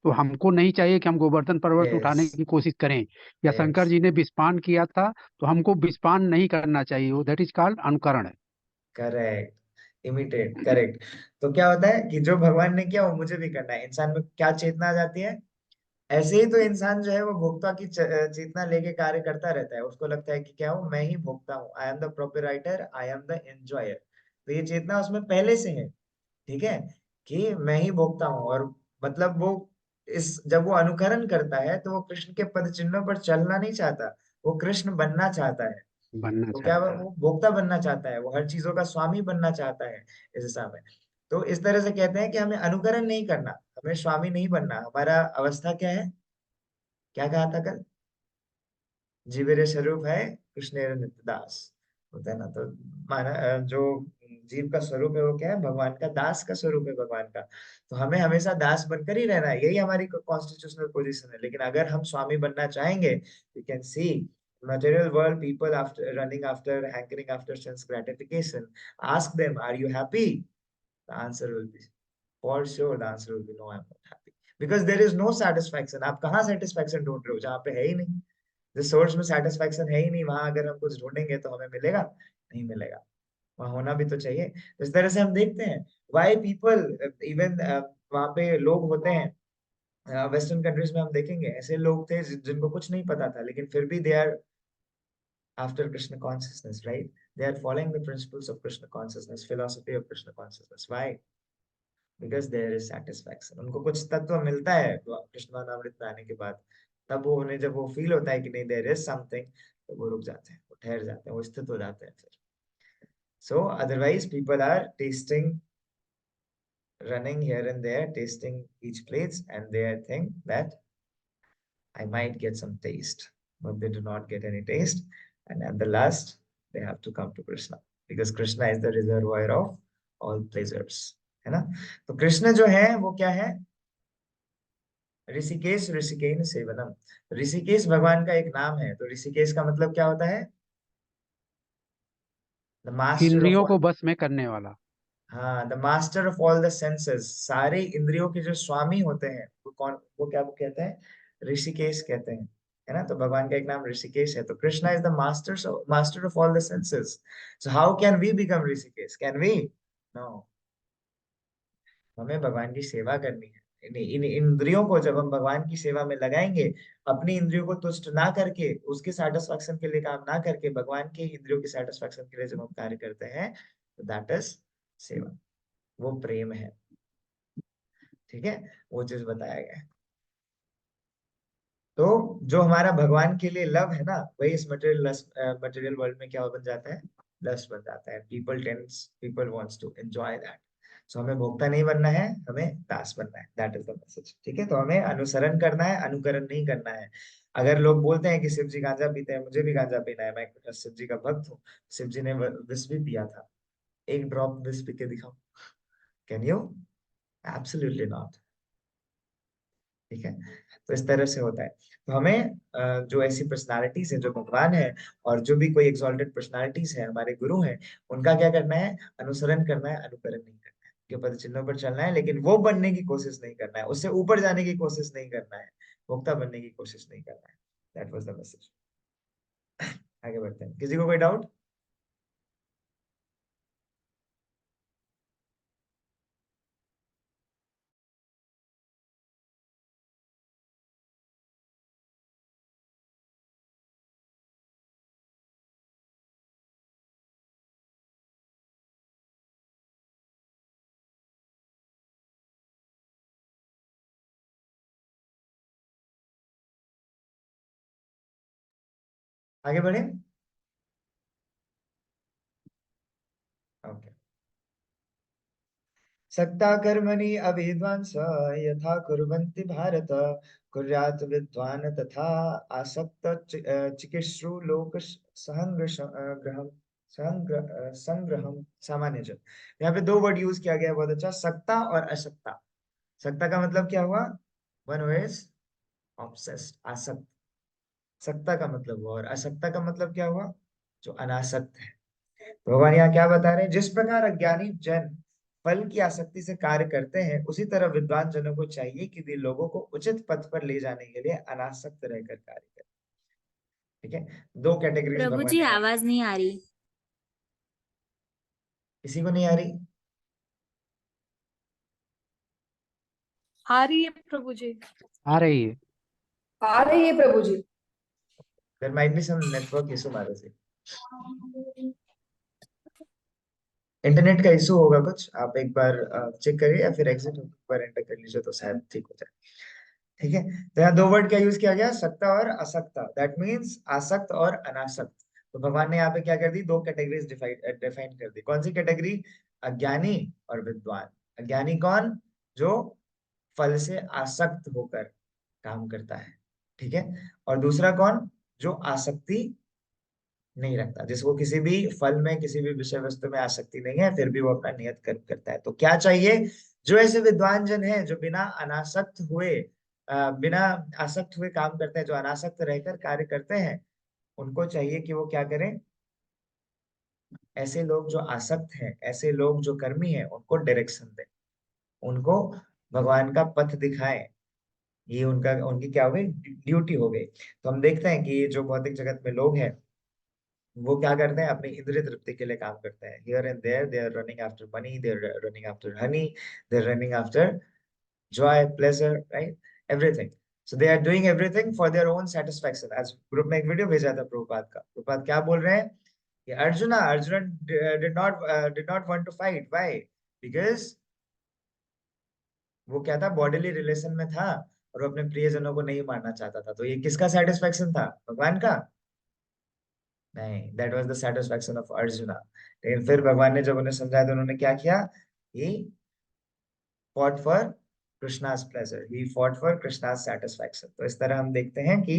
तो हमको नहीं चाहिए कि हम गोवर्धन पर्वत यस, उठाने की कोशिश करें। या शंकर यस, जी ने विषपान किया था, तो हमको विषपान नहीं करना चाहिए। वो दैट इज कॉल्ड अनुकरण है। Correct, imitate, correct. तो क्या होता है कि जो भगवान ने किया वो मुझे भी करना है। इंसान में क्या चेतना आ जाती है? ऐसे ही तो इंसान जो है वो भोक्ता की चेतना लेके कार्य करता रहता है। उसको लगता है कि क्या हूँ? मैं ही भोक्ता हूँ, I am the proprietor, I am the enjoyer. तो ये चेतना उसमें पहले से है। ठीक है, कि मैं ही भोगता हूँ, और मतलब वो इस जब वो अनुकरण करता है तो वो कृष्ण के पद चिन्हों पर चलना नहीं चाहता, वो कृष्ण बनना चाहता है। बनना तो क्या चाहता है। वो भोक्ता बनना चाहता है, वो हर चीजों का स्वामी बनना चाहता है इस हिसाब में। तो इस तरह से कहते हैं कि हमें अनुकरण नहीं करना, हमें स्वामी नहीं बनना। हमारा अवस्था क्या है? क्या कहा था कल? जीवेर स्वरूप है कृष्णेर नित्य दास, होता है ना। तो माना जो जीव का स्वरूप है वो क्या है? भगवान का दास का स्वरूप है भगवान का। तो हमें हमेशा दास बनकर ही रहना है, यही हमारी कॉन्स्टिट्यूशनल पोजीशन है। लेकिन अगर हम स्वामी बनना चाहेंगे, you can see material world people after running after hankering after sense gratification, ask them, are you happy? The answer will be, for sure the answer will be no, I'm not happy, because there is no satisfaction. आप कहाँ satisfaction ढूंढ रहे हो जहाँ पे है ही नहीं? जिस सोर्स में सेटिस्फेक्शन है ही नहीं, वहां अगर हम कुछ ढूंढेंगे तो हमें मिलेगा? नहीं मिलेगा। वहां होना भी तो चाहिए। तो इस तरह से हम देखते हैं वाई पीपल, इवन वहां पे लोग होते हैं वेस्टर्न कंट्रीज में, हम देखेंगे ऐसे लोग थे जिनको कुछ नहीं पता था, लेकिन फिर भी they are after Krishna consciousness, right? They are following the principles of Krishna consciousness, philosophy of Krishna consciousness. Why? Because there is satisfaction. उनको कुछ तत्व मिलता है कृष्ण नामृत आने के बाद, तब वो उन्हें जब वो फील होता है कि नहीं देयर इज समथिंग, तो वो रुक जाते हैं, वो ठहर जाते हैं, वो स्थित हो जाते हैं फिर। So otherwise people are testing, running here and there, tasting each place, and they think that I might get some taste, but they do not get any taste. And at the last, they have to come to Krishna because Krishna is the reservoir of all pleasures, है ना? तो कृष्ण जो है वो क्या है? ऋषिकेश ऋषिकेन सेवनम। ऋषिकेश भगवान का एक नाम है। तो ऋषिकेश का मतलब क्या होता है? द मास्टर ऑफ इंद्रियों को ऑल। बस में करने वाला। हाँ, the master of all the senses. सारे इंद्रियों के जो स्वामी होते हैं वो कौन, वो क्या वो कहते हैं? ऋषिकेश कहते हैं, है ना? तो भगवान का एक नाम ऋषिकेश है। तो Krishna is the master of all the senses. So how can we become Hrishikesh? Can we? No. हमें भगवान की सेवा करनी है। इन इंद्रियों को जब हम भगवान की सेवा में लगाएंगे, अपनी इंद्रियों को तुष्ट ना करके, उसके सेटिस्फैक्शन के लिए काम ना करके, भगवान के इंद्रियों की सेटिस्फैक्शन के लिए जब हम कार्य करते हैं, तो दैट इज सेवा, वो प्रेम है। ठीक है, वो चीज बताया गया है। तो जो हमारा भगवान के लिए लव है ना, वही इस मटेरियल वर्ल्ड में क्या बन जाता है? लस्ट बन जाता है। People wants to enjoy that. So हमें भोक्ता नहीं बनना है, हमें दास बनना है। That is the message. ठीक है, तो हमें अनुसरण करना है, अनुकरण नहीं करना है। अगर लोग बोलते हैं कि शिव जी गांजा पीते हैं, मुझे भी गांजा पीना है, मैं शिव जी का भक्त हूँ, शिव जी ने विष भी पिया था, एक ड्रॉप विष पी के दिखाओ, कैन यू? Absolutely not. ठीक है, तो इस तरह से होता है। तो हमें जो ऐसी पर्सनालिटीज है, जो भगवान है, और जो भी कोई एक्सॉल्टेड पर्सनालिटीज है, हमारे गुरु हैं, उनका क्या करना है? अनुसरण करना है, अनुकरण नहीं करना है। उनके पद चिन्हों पर चलना है, लेकिन वो बनने की कोशिश नहीं करना है, उससे ऊपर जाने की कोशिश नहीं करना है, भोक्ता बनने की कोशिश नहीं करना है। That was the message. आगे बढ़ते हैं। किसी को कोई डाउट? आगे बढ़े। ओके। सक्ता कर्मणि अभिध्वंस यथा कुर्वन्ति भारत, कुर्यात् विद्वान् तथा आसक्त चिकीर्षु लोक संग्रहम संग्रहम सामान्य जन। यहाँ पे दो वर्ड यूज किया गया है, बहुत अच्छा। सक्ता और अशक्ता। सक्ता का मतलब क्या हुआ? वन हु इज ऑब्सेस्ड, आसक्त। सक्ता का मतलब हुआ, और अशक्ता का मतलब क्या हुआ? जो अनासक्त है। तो भगवान यहाँ क्या बता रहे हैं? जिस प्रकार अज्ञानी जन फल की आसक्ति से कार्य करते हैं, उसी तरह विद्वान जनों को चाहिए कि वे लोगों को उचित पथ पर ले जाने के लिए अनासक्त रहकर कार्य करें। ठीक है, दो कैटेगरीज प्रभु भगवान जी ने। आवाज नहीं आ रही। किसी को नहीं आ रही? आ रही है प्रभु जी। आ रही है। आ रही है प्रभु जी। There might be some network issue हमारे से, इंटरनेट का इशू होगा कुछ। आप एक बार चेक करिए, या फिर एग्जिट एक बार एंटर कर लीजिए, तो शायद ठीक हो जाए। ठीक है, तो यहाँ दो वर्ड क्या यूज किया गया? सक्ता और असक्ता। दैट मीन्स आसक्त और अनासक्त। तो भगवान ने यहाँ पे क्या कर दी? दो कैटेगरीज डिफाइन कर दी। कौन सी कैटेगरी? अज्ञानी और विद्वान। अज्ञानी कौन? जो फल से आसक्त होकर काम करता है। ठीक है, और दूसरा कौन? जो आसक्ति नहीं रखता, जिसको किसी भी फल में, किसी भी विषय वस्तु में आसक्ति नहीं है, फिर भी वो अपना नियत कर्म करता है। तो क्या चाहिए? जो ऐसे विद्वान जन हैं, जो बिना अनासक्त हुए बिना आसक्त हुए काम करते हैं, जो अनासक्त रहकर कार्य करते हैं, उनको चाहिए कि वो क्या करें? ऐसे लोग जो आसक्त हैं, ऐसे लोग जो कर्मी हैं, उनको डायरेक्शन दें, उनको भगवान का पथ दिखाएं। ये उनका, उनकी क्या हो गई? ड्यूटी हो गई। तो हम देखते हैं कि जो भौतिक जगत में लोग हैं, वो क्या करते हैं? अपनी इंद्रिय तृप्ति के लिए काम करते हैं। Here and there they are running after money, they are running after honey, they are running after joy, pleasure, right, everything. So they are doing everything for their own satisfaction. आज ग्रुप में एक वीडियो भेजा था प्रभुपाद का। प्रभुपाद क्या बोल रहे हैं कि Arjun did not want to fight. Why? Because वो क्या था? बॉडीली रिलेशन में था, और वो अपने प्रियजनों को नहीं मारना चाहता था, तो ये किसका सेटिस्फेक्शन था? भगवान का? नहीं, that was the satisfaction of arjuna. लेकिन फिर भगवान ने जब उन्हें समझाया तो उन्होंने क्या किया? ही fought for Krishna's pleasure, he fought for Krishna's satisfaction। तो इस तरह हम देखते हैं कि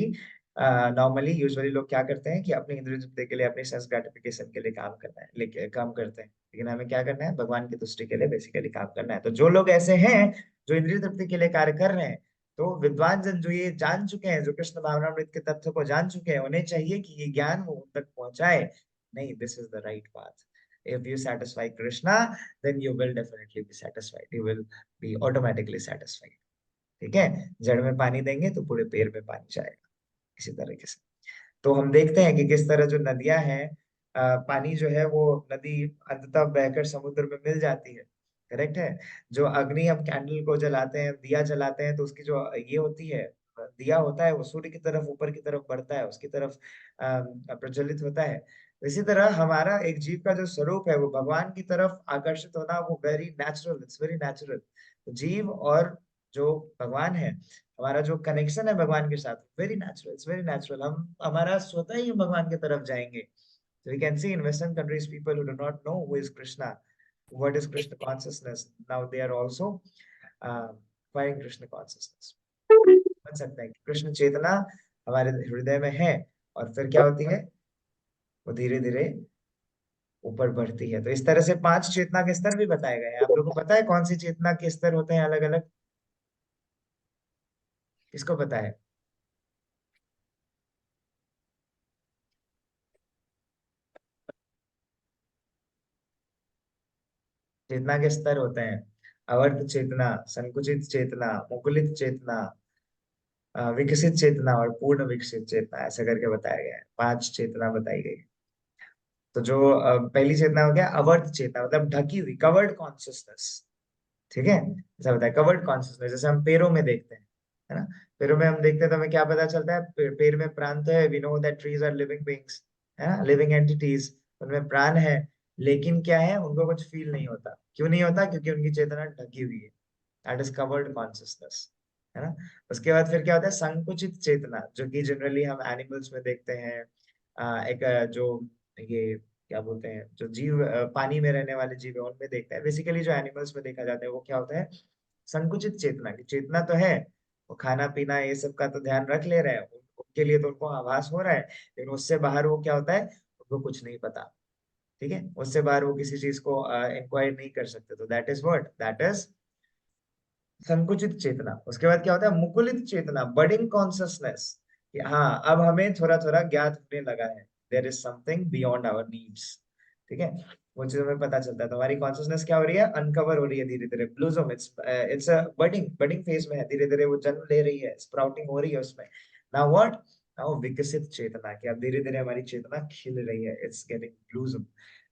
नॉर्मली यूजुअली लोग क्या करते हैं कि अपनी इंद्रिय तृप्ति के लिए, अपनी सेंस ग्रेटिफिकेशन के लिए काम करना है, लेकिन काम करते हैं, लेकिन हमें क्या करना है? भगवान की तुष्टि के लिए बेसिकली काम करना है। तो जो लोग ऐसे हैं जो इंद्रिय तृप्ति के लिए कार्य कर रहे हैं, तो विद्वान जन जो ये जान चुके हैं, जो कृष्ण भावनामृत के तत्व को जान चुके हैं, उन्हें चाहिए कि ये ज्ञान वो उन तक पहुंचाए। नहीं, this is the right path. If you satisfy Krishna, then you will definitely be satisfied. You will be automatically satisfied। ठीक है? जड़ में पानी देंगे तो पूरे पेड़ में पानी जाएगा, इसी तरीके से। तो हम देखते हैं कि किस तरह जो नदियां हैं, पानी जो है वो नदी अंततः बहकर समुद्र में मिल जाती है। करेक्ट है? जो अग्नि, हम कैंडल को जलाते हैं, दिया जलाते हैं, तो उसकी जो ये होती है, दिया होता है, वो सूर्य की तरफ, ऊपर की तरफ बढ़ता है, उसकी तरफ प्रज्वलित होता है। इसी तरह हमारा एक जीव का जो स्वरूप है वो भगवान की तरफ आकर्षित होना, वो very natural, it's very natural. तो जीव और जो भगवान है, हमारा जो कनेक्शन है भगवान के साथ, very natural, it's very natural. हम हमारा स्वतः ही भगवान की तरफ जाएंगे। So we can see in Western countries people who do not know who is Krishna, what is Krishna consciousness, now they are also acquiring Krishna consciousness। समझ सकते हैं कि कृष्ण चेतना हमारे हृदय में है, और फिर क्या होती है? वो धीरे धीरे ऊपर बढ़ती है। तो इस तरह से 5 चेतना के स्तर भी बताए गए हैं। आप लोगों को पता है कौन सी चेतना के स्तर होते हैं अलग अलग? किसको पता है? चेतना के स्तर होते हैं अवर्त चेतना, संकुचित चेतना, मुकुलित चेतना, विकसित चेतना और पूर्ण विकसित चेतना, ऐसा करके बताया गया है। 5 चेतना बताई गई। तो जो पहली चेतना हो गया अवर्त चेतना, मतलब ढकी हुई, कवर्ड कॉन्शियसनेस। ठीक है? ऐसा बताया, कवर्ड कॉन्शियसनेस। जैसे हम पेड़ों में देखते हैं, है ना? पेड़ों में हम देखते हैं तो हमें क्या पता चलता है? पेड़ में प्राण तो है, we know that trees are living beings, है ना, लिविंग एंटिटीज, उनमें प्राण है। लेकिन क्या है? उनको कुछ फील नहीं होता। क्यों नहीं होता? क्योंकि उनकी चेतना ढकी हुई है। दैट इज कवर्ड कॉन्शियसनेस, है ना? उसके बाद फिर क्या होता है? संकुचित चेतना, जो कि जनरली हम एनिमल्स में देखते हैं। एक जो ये क्या बोलते हैं, जो जीव पानी में रहने वाले जीव है उनमें देखते हैं। बेसिकली जो एनिमल्स में देखा जाता है वो क्या होता है? संकुचित चेतना की। चेतना तो है, वो खाना पीना ये सब का तो ध्यान रख ले रहे हैं, उनके लिए तो उनको आभास हो रहा है, लेकिन उससे बाहर वो क्या होता है? उनको कुछ नहीं पता। ठीक है? उससे बाहर वो किसी चीज को इंक्वायर नहीं कर सकते। तो that is what? That is संकुचित चेतना। उसके बाद क्या होता है? मुकुलित चेतना, बडिंग कॉन्शियसनेस, कि हाँ अब हमें थोड़ा थोड़ा ज्ञात होने लगा है, there is something beyond our needs. ठीक है? वो चीज हमें पता चलता है। तो हमारी कॉन्शियसनेस क्या हो रही है? अनकवर हो रही है धीरे धीरे, ब्लूजम, इट्स अ बडिंग फेज में है, धीरे धीरे वो जन्म ले रही है, स्प्राउटिंग हो रही है उसमें। Now what? नाउ विकसित चेतना, कि अब धीरे धीरे हमारी चेतना खिल रही है, इट्स गेटिंग ब्लूजम,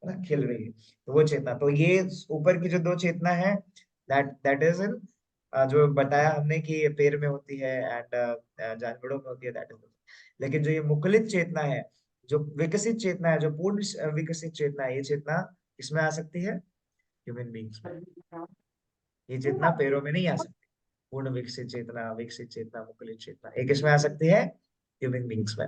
है ना, खिल रही है। तो वो चेतना, तो ये ऊपर की जो 2 चेतना है, दैट इज इन जो बताया हमने कि ये पेड़ में होती है एंड जानवरों में होती है, दैट इज। लेकिन जो ये मुकुलित चेतना है, जो विकसित चेतना है, जो पूर्ण विकसित चेतना है, ये चेतना किसमें आ सकती है? ह्यूमन बींग्स में। ये चेतना पेड़ों में नहीं आ सकती। पूर्ण विकसित चेतना, विकसित चेतना, मुकुलित चेतना, ये किसमें आ सकती है? ह्यूमन बींग्स में।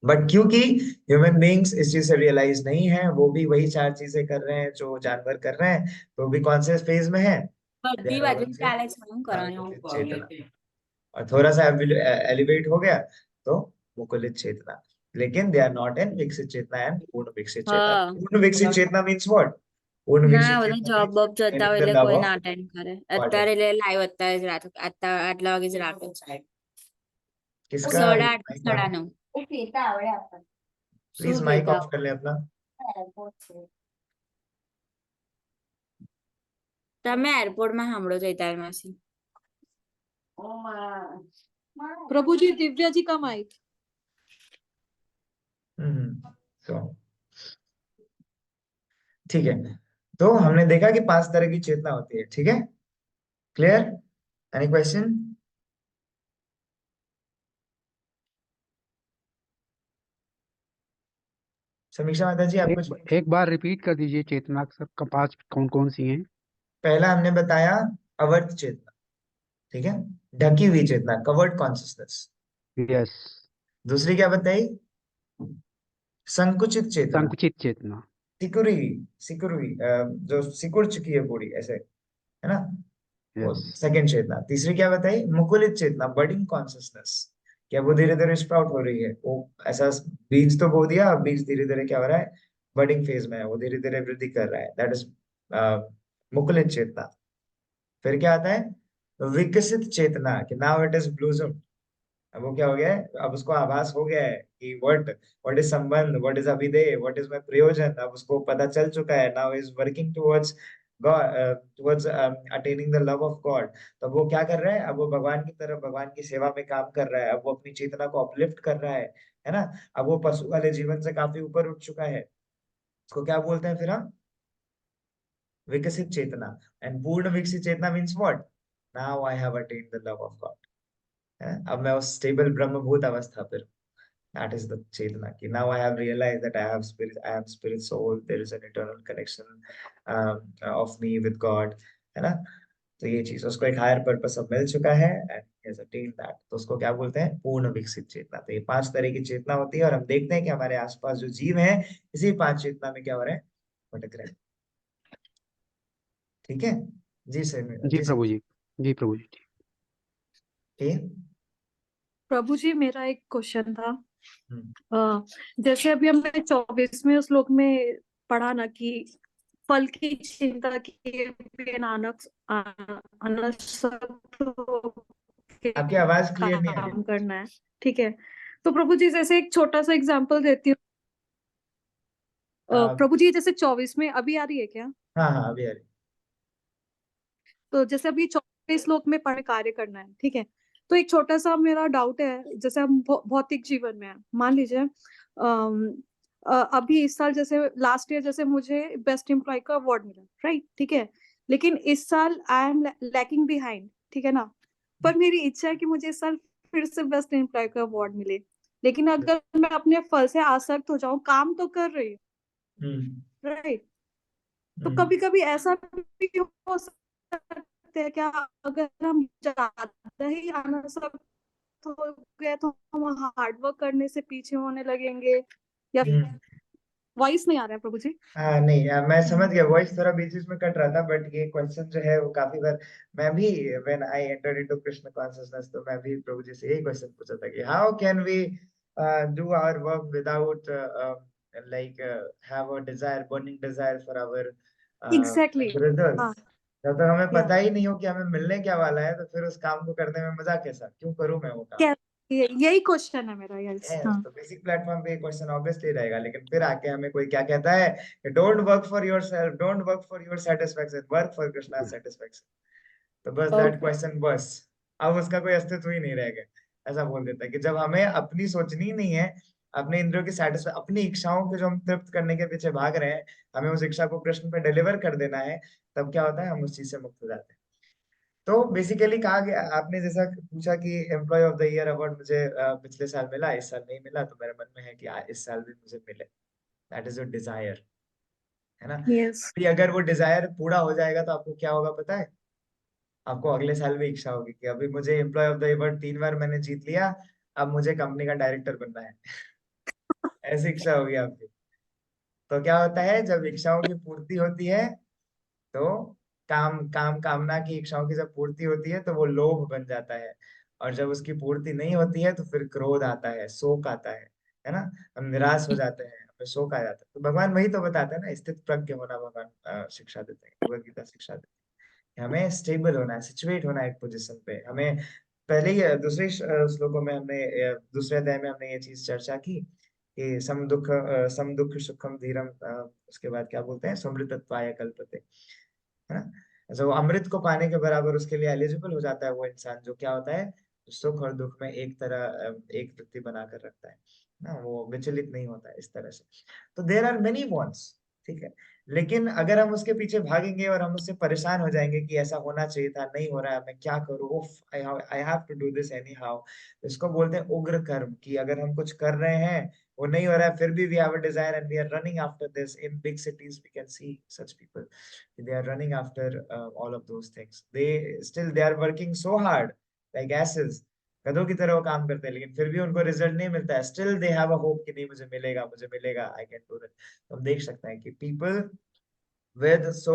बट क्योंकि ह्यूमन बींग्स इस चीज से रियलाइज नहीं है, वो भी वही 4 चीजें कर रहे हैं जो जानवर कर रहे हैं, तो भी कौन से फेज में है? બધી બાજુ ચાલે છે હું કરવાનું चेतना। और थोड़ा सा एलिवेट हो गया तो मुकुलित चेतना। लेकिन दे आर नॉट इन विकसित चेतना एंड पूर्ण विकसित चेतना। હા पूर्ण विकसित चेतना मीन्स व्हाट? पूर्ण ના विकसित બધા चेतना જોબ means બોબ જતા હોય એટલે independent કોઈ of ના અટેન્ડ કરે what? અત્યારે એટલે લાઈવ અત્યારે જ રાત આટલા વાગે જ રાત છે किसका? 8:30 माइक 9:30 प्लीज શું माइक કહેતા ऑफ कर ले अपना। તમે એરપોર્ટ માં સાંભળો છો તાર માસી प्रभु जी, दिव्या जी का माइक। तो ठीक है, तो हमने देखा कि 5 तरह की चेतना होती है। ठीक है? क्लियर? Any question? समीक्षा माता जी, आप कुछ एक बार रिपीट कर दीजिए चेतना का 5 कौन कौन सी हैं? पहला हमने बताया अवर्त चेतना। ठीक है? ढकी हुई चेतना, कवर्ड कॉन्शियसनेस। यस। दूसरी क्या बताई? संकुचित चेतना, संकुचित चेतना। सिकुड़ी सिकुड़ी जो सिकुड़ चुकी है पूरी ऐसे, है ना, वो यस। सेकंड चेतना। तीसरी क्या बताई? मुकुलित चेतना, बडिंग कॉन्शियसनेस। क्या वो धीरे धीरे स्प्राउट हो रही है, वो ऐसा बीज तो बो दिया, अब बीज धीरे धीरे क्या हो रहा है, बडिंग फेज में है, वो धीरे धीरे वृद्धि कर रहा है, दैट इज मुकुलित चेतना। फिर क्या आता है? विकसित चेतना, कि नाउ इट इज ब्लूसम। अब वो क्या हो गया है, अब उसको आभास हो गया है कि व्हाट इज संबंध, व्हाट इज अभिधेय, व्हाट इज माय प्रयोजन, अब उसको पता चल चुका है। Now is working towards God, towards attaining the love of God. तो वो क्या कर रहा है, अब वो भगवान की तरफ, भगवान की सेवा में काम कर रहा है, अब वो अपनी चेतना को अपलिफ्ट कर रहा है ना। अब वो पशु वाले जीवन से काफी ऊपर उठ चुका है। उसको क्या बोलते हैं फिर हम? विकसित चेतना। एंड पूर्ण विकसित चेतना means what? Now I have attend the love of God. अब मैं उस स्टेबल ब्रह्मभूत अवस्था पर, that is the chetana, ki now I have realized that I am spirit soul, there is an eternal connection of me with God, है ना। तो ये चीज उसको एक हायर पर्पस अब मिल चुका है, and he has attained that, तो उसको क्या बोलते हैं? पूर्ण विकसित चेतना। तो ये 5 तरह की चेतना होती है, और हम देखते हैं कि हमारे आसपास जो जीव हैं इसी 5 चेतना में क्या हो रहे हैं, भटक रहे हैं। ठीक है जी सर, जी प्रभु जी। जी प्रभु जी। ठीक। प्रभु जी मेरा एक क्वेश्चन था। हम्म। जैसे अभी हमने 24वें श्लोक में पढ़ा ना कि फल की चिंता किए बिना अनासक्त होके आपकी आवाज क्लियर नहीं आ रही। काम करना है, ठीक है। तो प्रभु जी जैसे एक छोटा सा एग्जांपल देती हूँ। प्रभु जी जैसे 24 में अभी आ रही है क्या? हाँ हाँ अभी आ रही। तो जैसे अभी 24वें श्लोक में पढ़ कार्य करना है, ठीक है। तो एक छोटा सा मेरा डाउट है, जैसे हम भौतिक जीवन में है, मान लीजिए अभी इस साल जैसे लास्ट ईयर जैसे मुझे बेस्ट एम्प्लॉय का अवार्ड मिला, राइट, ठीक है। लेकिन इस साल आई एम लैकिंग बिहाइंड, ठीक है ना। पर मेरी इच्छा है कि मुझे इस साल फिर से बेस्ट एम्प्लॉय का अवार्ड मिले। लेकिन अगर मैं अपने फल से आसक्त हो जाऊं, काम तो कर रही हूँ, राइट। तो कभी कभी ऐसा भी हो सकता है क्या, अगर हम ज्यादा ही अनासक्त हो गए तो हम हार्ड वर्क करने से पीछे होने लगेंगे, या वॉइस नहीं आ रहा है प्रभु जी? हाँ नहीं मैं समझ गया, वॉइस थोड़ा बीच बीच में कट रहा था, बट ये क्वेश्चन जो है वो काफी बार मैं भी, when I entered into Krishna consciousness, तो मैं भी प्रभु जी से यही क्वेश्चन पूछा था कि how can we do our work without like have a desire, burning desire for our exactly. हाँ, रिजल्ट्स। जब तक हमें या पता ही नहीं हो कि हमें मिलने क्या वाला है, तो फिर उस काम को करने में मजा कैसा, क्यों करूं मैं वो काम? क्या, यही क्वेश्चन है मेरा, यस। हाँ, तो बेसिक प्लेटफॉर्म पे क्वेश्चन ऑब्वियसली रहेगा, लेकिन फिर आके हमें कोई क्या कहता है, don't work for yourself, don't work for your satisfaction, work for Krishna satisfaction. तो बस दैट ओके, क्वेश्चन, बस अब उसका कोई अस्तित्व ही नहीं रहेगा। ऐसा बोल देता है कि जब हमें अपनी सोचनी नहीं है, अपने इंद्रियों की सेटिस्फै, अपनी इच्छाओं को जो हम तृप्त करने के पीछे भाग रहे हैं, हमें उस इच्छा को कृष्ण पे डिलीवर कर देना है, तब क्या होता है, हम उस चीज से मुक्त हो जाते हैं। तो बेसिकली कहा गया, आपने जैसा पूछा कि employee of the year award मुझे पिछले साल मिला, इस साल नहीं मिला, तो मेरे मन में है कि इस साल भी मुझे मिले। दैट इज अ डिजायर, है ना। यस। फिर अगर वो डिजायर पूरा हो जाएगा तो आपको क्या होगा पता है? आपको अगले साल भी इच्छा होगी कि अभी मुझे एम्प्लॉय ऑफ द ईयर 3 बार मैंने जीत लिया, अब मुझे कंपनी का डायरेक्टर बनना है। ऐसी इच्छा होगी आपकी। तो क्या होता है, जब इच्छाओं की पूर्ति होती है, तो कामना की, इच्छाओं की जब पूर्ति होती है तो वो लोभ बन जाता है, और जब उसकी पूर्ति नहीं होती है तो फिर क्रोध आता है, शोक आता है ना। हम निराश हो जाते हैं, हमें शोक आ जाता है। तो भगवान वही तो बताते हैं ना, स्थित प्रज्ञ होना भगवान शिक्षा देते हैं, भगवद गीता शिक्षा देते हैं। हमें स्टेबल होना है, सिचुएट होना है एक पोजीशन पे। हमें पहले ही दूसरे श्लोकों में हमने, दूसरे अध्याय में हमने ये चीज चर्चा की कि सम दुख सुखम धीरम, उसके बाद क्या बोलते हैं, समृतत्वाय कल्पते, है ना। जो अमृत को पाने के बराबर उसके लिए एलिजिबल हो जाता है वो इंसान, जो क्या होता है, सुख और दुख में एक तरह एक वृत्ति बनाकर रखता है ना, वो विचलित नहीं होता है इस तरह से। तो देर आर मेनी वॉन्ट्स, ठीक है। लेकिन अगर हम उसके पीछे भागेंगे और हम उससे परेशान हो जाएंगे कि ऐसा होना चाहिए था, नहीं हो रहा है, मैं क्या करूँ, I have to do this anyhow, इसको बोलते हैं उग्र कर्म। कि अगर हम कुछ कर रहे हैं, वो नहीं हो रहा है, फिर भी we have a desire and we are running after this. In big cities we can see such people, they are running after all of those things, they still they are working so hard, like asses, गधों की तरह वो काम करते हैं, लेकिन फिर भी उनको रिजल्ट नहीं मिलता है, still they have a hope कि नहीं मुझे मिलेगा, मुझे मिलेगा, आई कैन डू दैट। तो हम देख सकते हैं कि people with so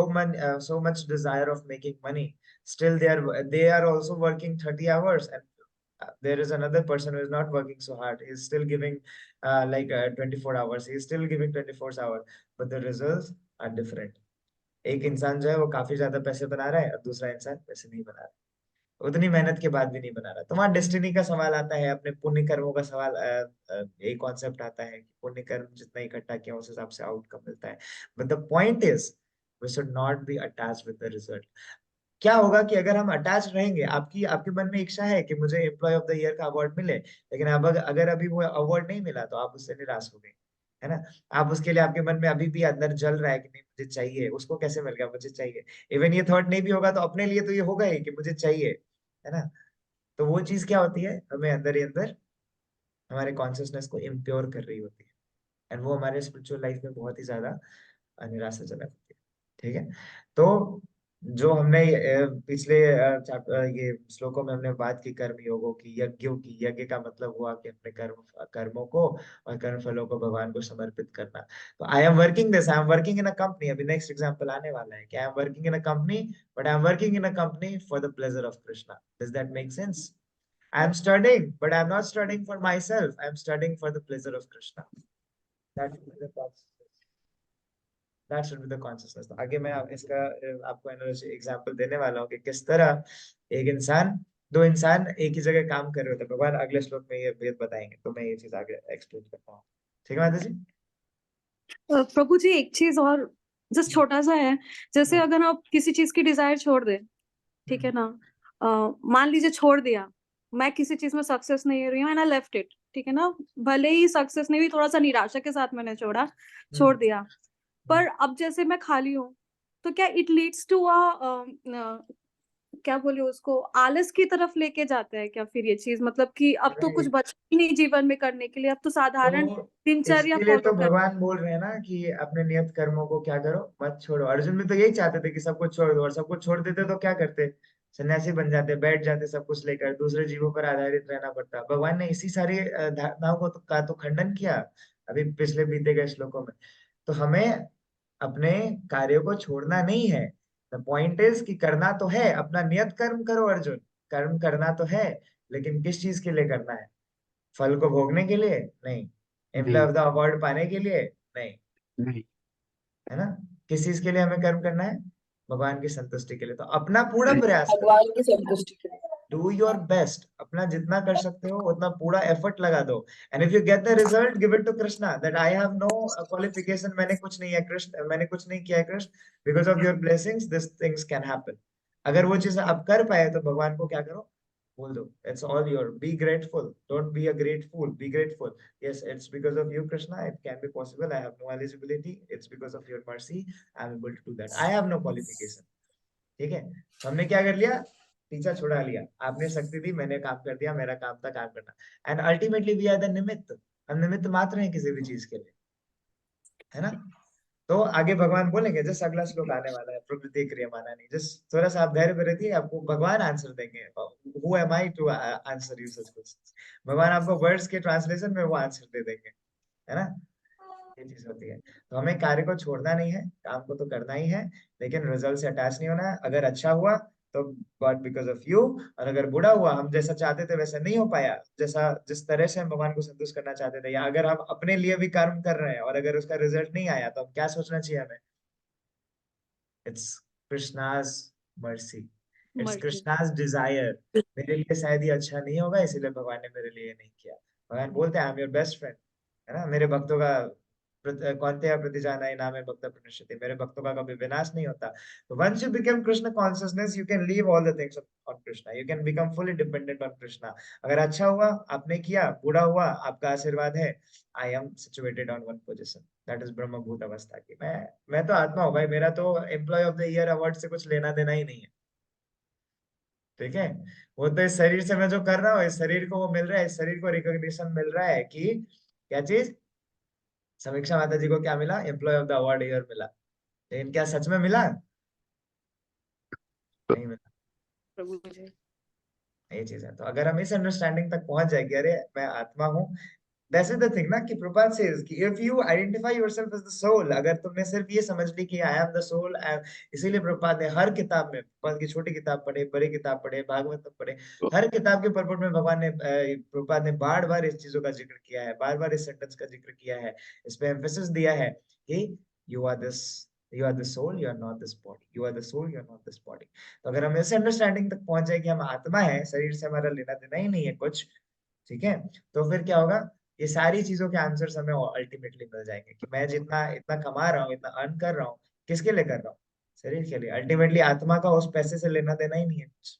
much desire of making money, still they are also working 30 hours, and there is another person who is not working so hard, he is still giving 24 hours, he is still giving 24 hours, but the results are different। एक इंसान जो है वो काफी ज्यादा पैसे बना रहा है और दूसरा इंसान पैसे नहीं बना रहा, उतनी मेहनत के बाद भी नहीं बना रहा। तो वहां डेस्टिनी का सवाल आता है, अपने पुण्य कर्मों का सवाल, एक कॉन्सेप्ट आता है कि पुण्य कर्म जितना इकट्ठा किया उस हिसाब से आउटकम मिलता है। But the point is we should not be attached with the result. क्या होगा कि अगर हम अटैच रहेंगे, आपकी आपके मन में इच्छा है कि मुझे एम्प्लॉय ऑफ द ईयर का अवार्ड मिले, लेकिन अब अगर अभी वो अवार्ड नहीं मिला तो आप उससे निराश हो गए, है ना। आप उसके लिए, आपके मन में अभी भी अंदर जल रहा है कि नहीं मुझे चाहिए, उसको कैसे मिल गया, मुझे चाहिए। इवन ये थॉट नहीं भी होगा तो अपने लिए तो ये होगा ही कि मुझे चाहिए, है ना। तो वो चीज क्या होती है, हमें अंदर ही अंदर हमारे कॉन्शियसनेस को इम्प्योर कर रही होती है, एंड वो हमारे स्पिरिचुअल लाइफ में बहुत ही ज्यादा निराशाजनक होती है। ठीक है, तो जो हमने पिछले ये श्लोकों में हमने बात की कर्म योगों की, यज्ञों की, यज्ञ का मतलब हुआ कि अपने कर्मों को और कर्म फलों को भगवान को समर्पित करना। तो I am working this, I am working in a company, अभी नेक्स्ट एग्जांपल आने वाला है कि I am working in a company, but I am working in a company for the pleasure of Krishna. Does that make sense? I am studying, but I am not studying for myself. I am studying for the pleasure of Krishna. That should be the consciousness. That should be the consciousness. तो आगे मैं इसका आपको एग्जांपल देने वाला हूँ कि किस तरह दो इंसान एक ही जगह काम कर रहे होते हैं। भगवान अगले श्लोक में ये भेद बताएंगे, तो मैं ये चीज आगे एक्सप्लेन करता हूँ। ठीक है माता जी? प्रभु जी एक चीज और जस्ट छोटा सा है, जैसे अगर आप किसी चीज की डिजायर छोड़ दे, ठीक है ना, मान लीजिए छोड़ दिया, मैं किसी चीज में सक्सेस नहीं हो रही हूँ एंड आई लेफ्ट इट, ठीक है ना, भले ही सक्सेस नहीं हुई, थोड़ा सा निराशा के साथ मैंने छोड़ दिया, पर अब जैसे मैं खाली हूँ, तो क्या इट लीड्स टू क्या बोले उसको, आलस की तरफ लेके जाता है क्या फिर ये चीज, मतलब कि अब तो कुछ बचा ही नहीं जीवन में करने के लिए, अब तो साधारण तो दिनचर्या इसके लिए तो फॉलो कर। भगवान बोल रहे हैं ना कि अपने नियत कर्मों को क्या करो, मत छोड़ो। अर्जुन भी तो यही चाहते थे कि सब कुछ छोड़ दो, और सब कुछ छोड़ देते तो क्या करते, सन्यासी बन जाते, बैठ जाते, सब कुछ लेकर दूसरे जीवों पर आधारित रहना पड़ता। भगवान ने इसी सारी धारणाओं को का तो खंडन किया अभी पिछले बीते गए श्लोकों में। तो हमें अपने कार्यों को छोड़ना नहीं है। द पॉइंट इज कि करना तो है, अपना नियत कर्म करो अर्जुन, कर्म करना तो है, लेकिन किस चीज के लिए करना है? फल को भोगने के लिए नहीं, एम्प्लॉय ऑफ द अवार्ड पाने के लिए नहीं, नहीं। है ना। किस चीज के लिए हमें कर्म करना है? भगवान की संतुष्टि के लिए। तो अपना पूरा प्रयास करो, भगवान की संतुष्टि के लिए। डू योर बेस्ट, अपना जितना कर सकते हो उतना पूरा एफर्ट लगा दो। And if you get the result, give it to Krishna, that I have no qualification, मैंने कुछ नहीं है कृष्ण, मैंने कुछ नहीं किया है Krishna, because of your blessings this things can happen. अगर वो चीज आप कर पाए तो भगवान को क्या करो, बोल दो, it's all your, be grateful, don't be a great fool, be grateful, yes it's because of you Krishna, it can be possible, I have no eligibility, it's because of your mercy I'm able to do that, I have no qualification। ठीक है, तो हमने क्या कर लिया, पीछा छुड़ा लिया, आपने शक्ति दी, मैंने काम कर दिया, मेरा काम था काम करना, and ultimately we are the nimitta, हम निमित्त मात्र हैं किसी भी चीज के लिए, है ना। तो आगे भगवान बोलेंगे, जस्ट अगला श्लोक आने वाला है, प्रकृति क्रियमाना नहीं, जस्ट थोड़ा सा आप धैर्य में रहिए, आपको भगवान आंसर देंगे। Who am I to answer you such questions, भगवान आपको वर्ड्स के ट्रांसलेशन में वो आंसर दे देंगे, है ना। ये चीज होती है। तो हमें कार्य को छोड़ना नहीं है, काम को तो करना ही है, लेकिन रिजल्ट से अटैच नहीं होना है। अगर अच्छा हुआ तो गॉड बिकॉज ऑफ यू, और अगर बुरा हुआ, हम जैसा चाहते थे वैसा नहीं हो पाया, जैसा जिस तरह से हम भगवान को संतुष्ट करना चाहते थे, या अगर हम अपने लिए भी कर्म कर रहे हैं और अगर उसका रिजल्ट नहीं आया, तो हम क्या सोचना चाहिए हमें, it's Krishna's mercy, it's Krishna's desire, मेरे लिए शायद ये अच्छा नहीं होगा इसीलिए भगवान ने मेरे लिए ये नहीं किया। भगवान बोलते हैं I am your best friend, है ना। मेरे भक्तों का कौन्तेय प्रतिजानाय नामे भक्त प्रणश्यति, मेरे भक्तों का कभी विनाश नहीं होता। तो once you become Krishna consciousness, you can leave all the things on Krishna, you can become fully dependent on Krishna. अगर अच्छा हुआ आपने किया, बुरा हुआ आपका आशीर्वाद है, I M situated on one position, that is ब्रह्म भूत अवस्था की। मैं तो आत्मा हूँ भाई, मेरा तो employee of the year award से कुछ लेना देना ही नहीं है। ठीक है, वो तो इस शरीर से मैं जो कर रहा हूँ, इस शरीर को वो मिल रहा है, इस शरीर को रिकॉग्निशन मिल रहा है कि क्या चीज, समीक्षा माता जी को क्या मिला, employee of the award year मिला, लेकिन क्या सच में मिला? नहीं मिला। प्रभु जी ये चीज है। तो अगर हम इस अंडरस्टैंडिंग तक पहुंच जाए कि अरे मैं आत्मा हूँ, दैट्स द थिंग ना कि प्रभुपाद सेज कि if you identify yourself as the soul, अगर तुमने सिर्फ ये समझ ली कि आई एम द सोल, इसीलिए प्रभुपाद ने हर किताब में, प्रभुपाद की छोटी किताब पढ़े, बड़ी किताब पढ़े, भागवत पढ़े, हर किताब के पर्पट में भगवान ने प्रभुपाद ने बार बार इस चीजों का जिक्र किया है, बार बार इस सेंटेंस का जिक्र किया है, इस पे एम्फेसिस दिया है कि you are this, you are the soul, you are not this body, you are the soul, you are not this body. तो अगर हम इस अंडरस्टैंडिंग तक पहुंच जाए कि हम आत्मा है, शरीर से हमारा लेना देना ही नहीं है कुछ, ठीक है, तो फिर क्या होगा, ये सारी चीजों के आंसर्स हमें अल्टीमेटली मिल जाएंगे कि मैं जितना इतना कमा रहा हूँ, इतना अर्न कर रहा हूँ, किसके लिए कर रहा हूँ, शरीर के लिए। अल्टीमेटली आत्मा का उस पैसे से लेना देना ही नहीं है कुछ,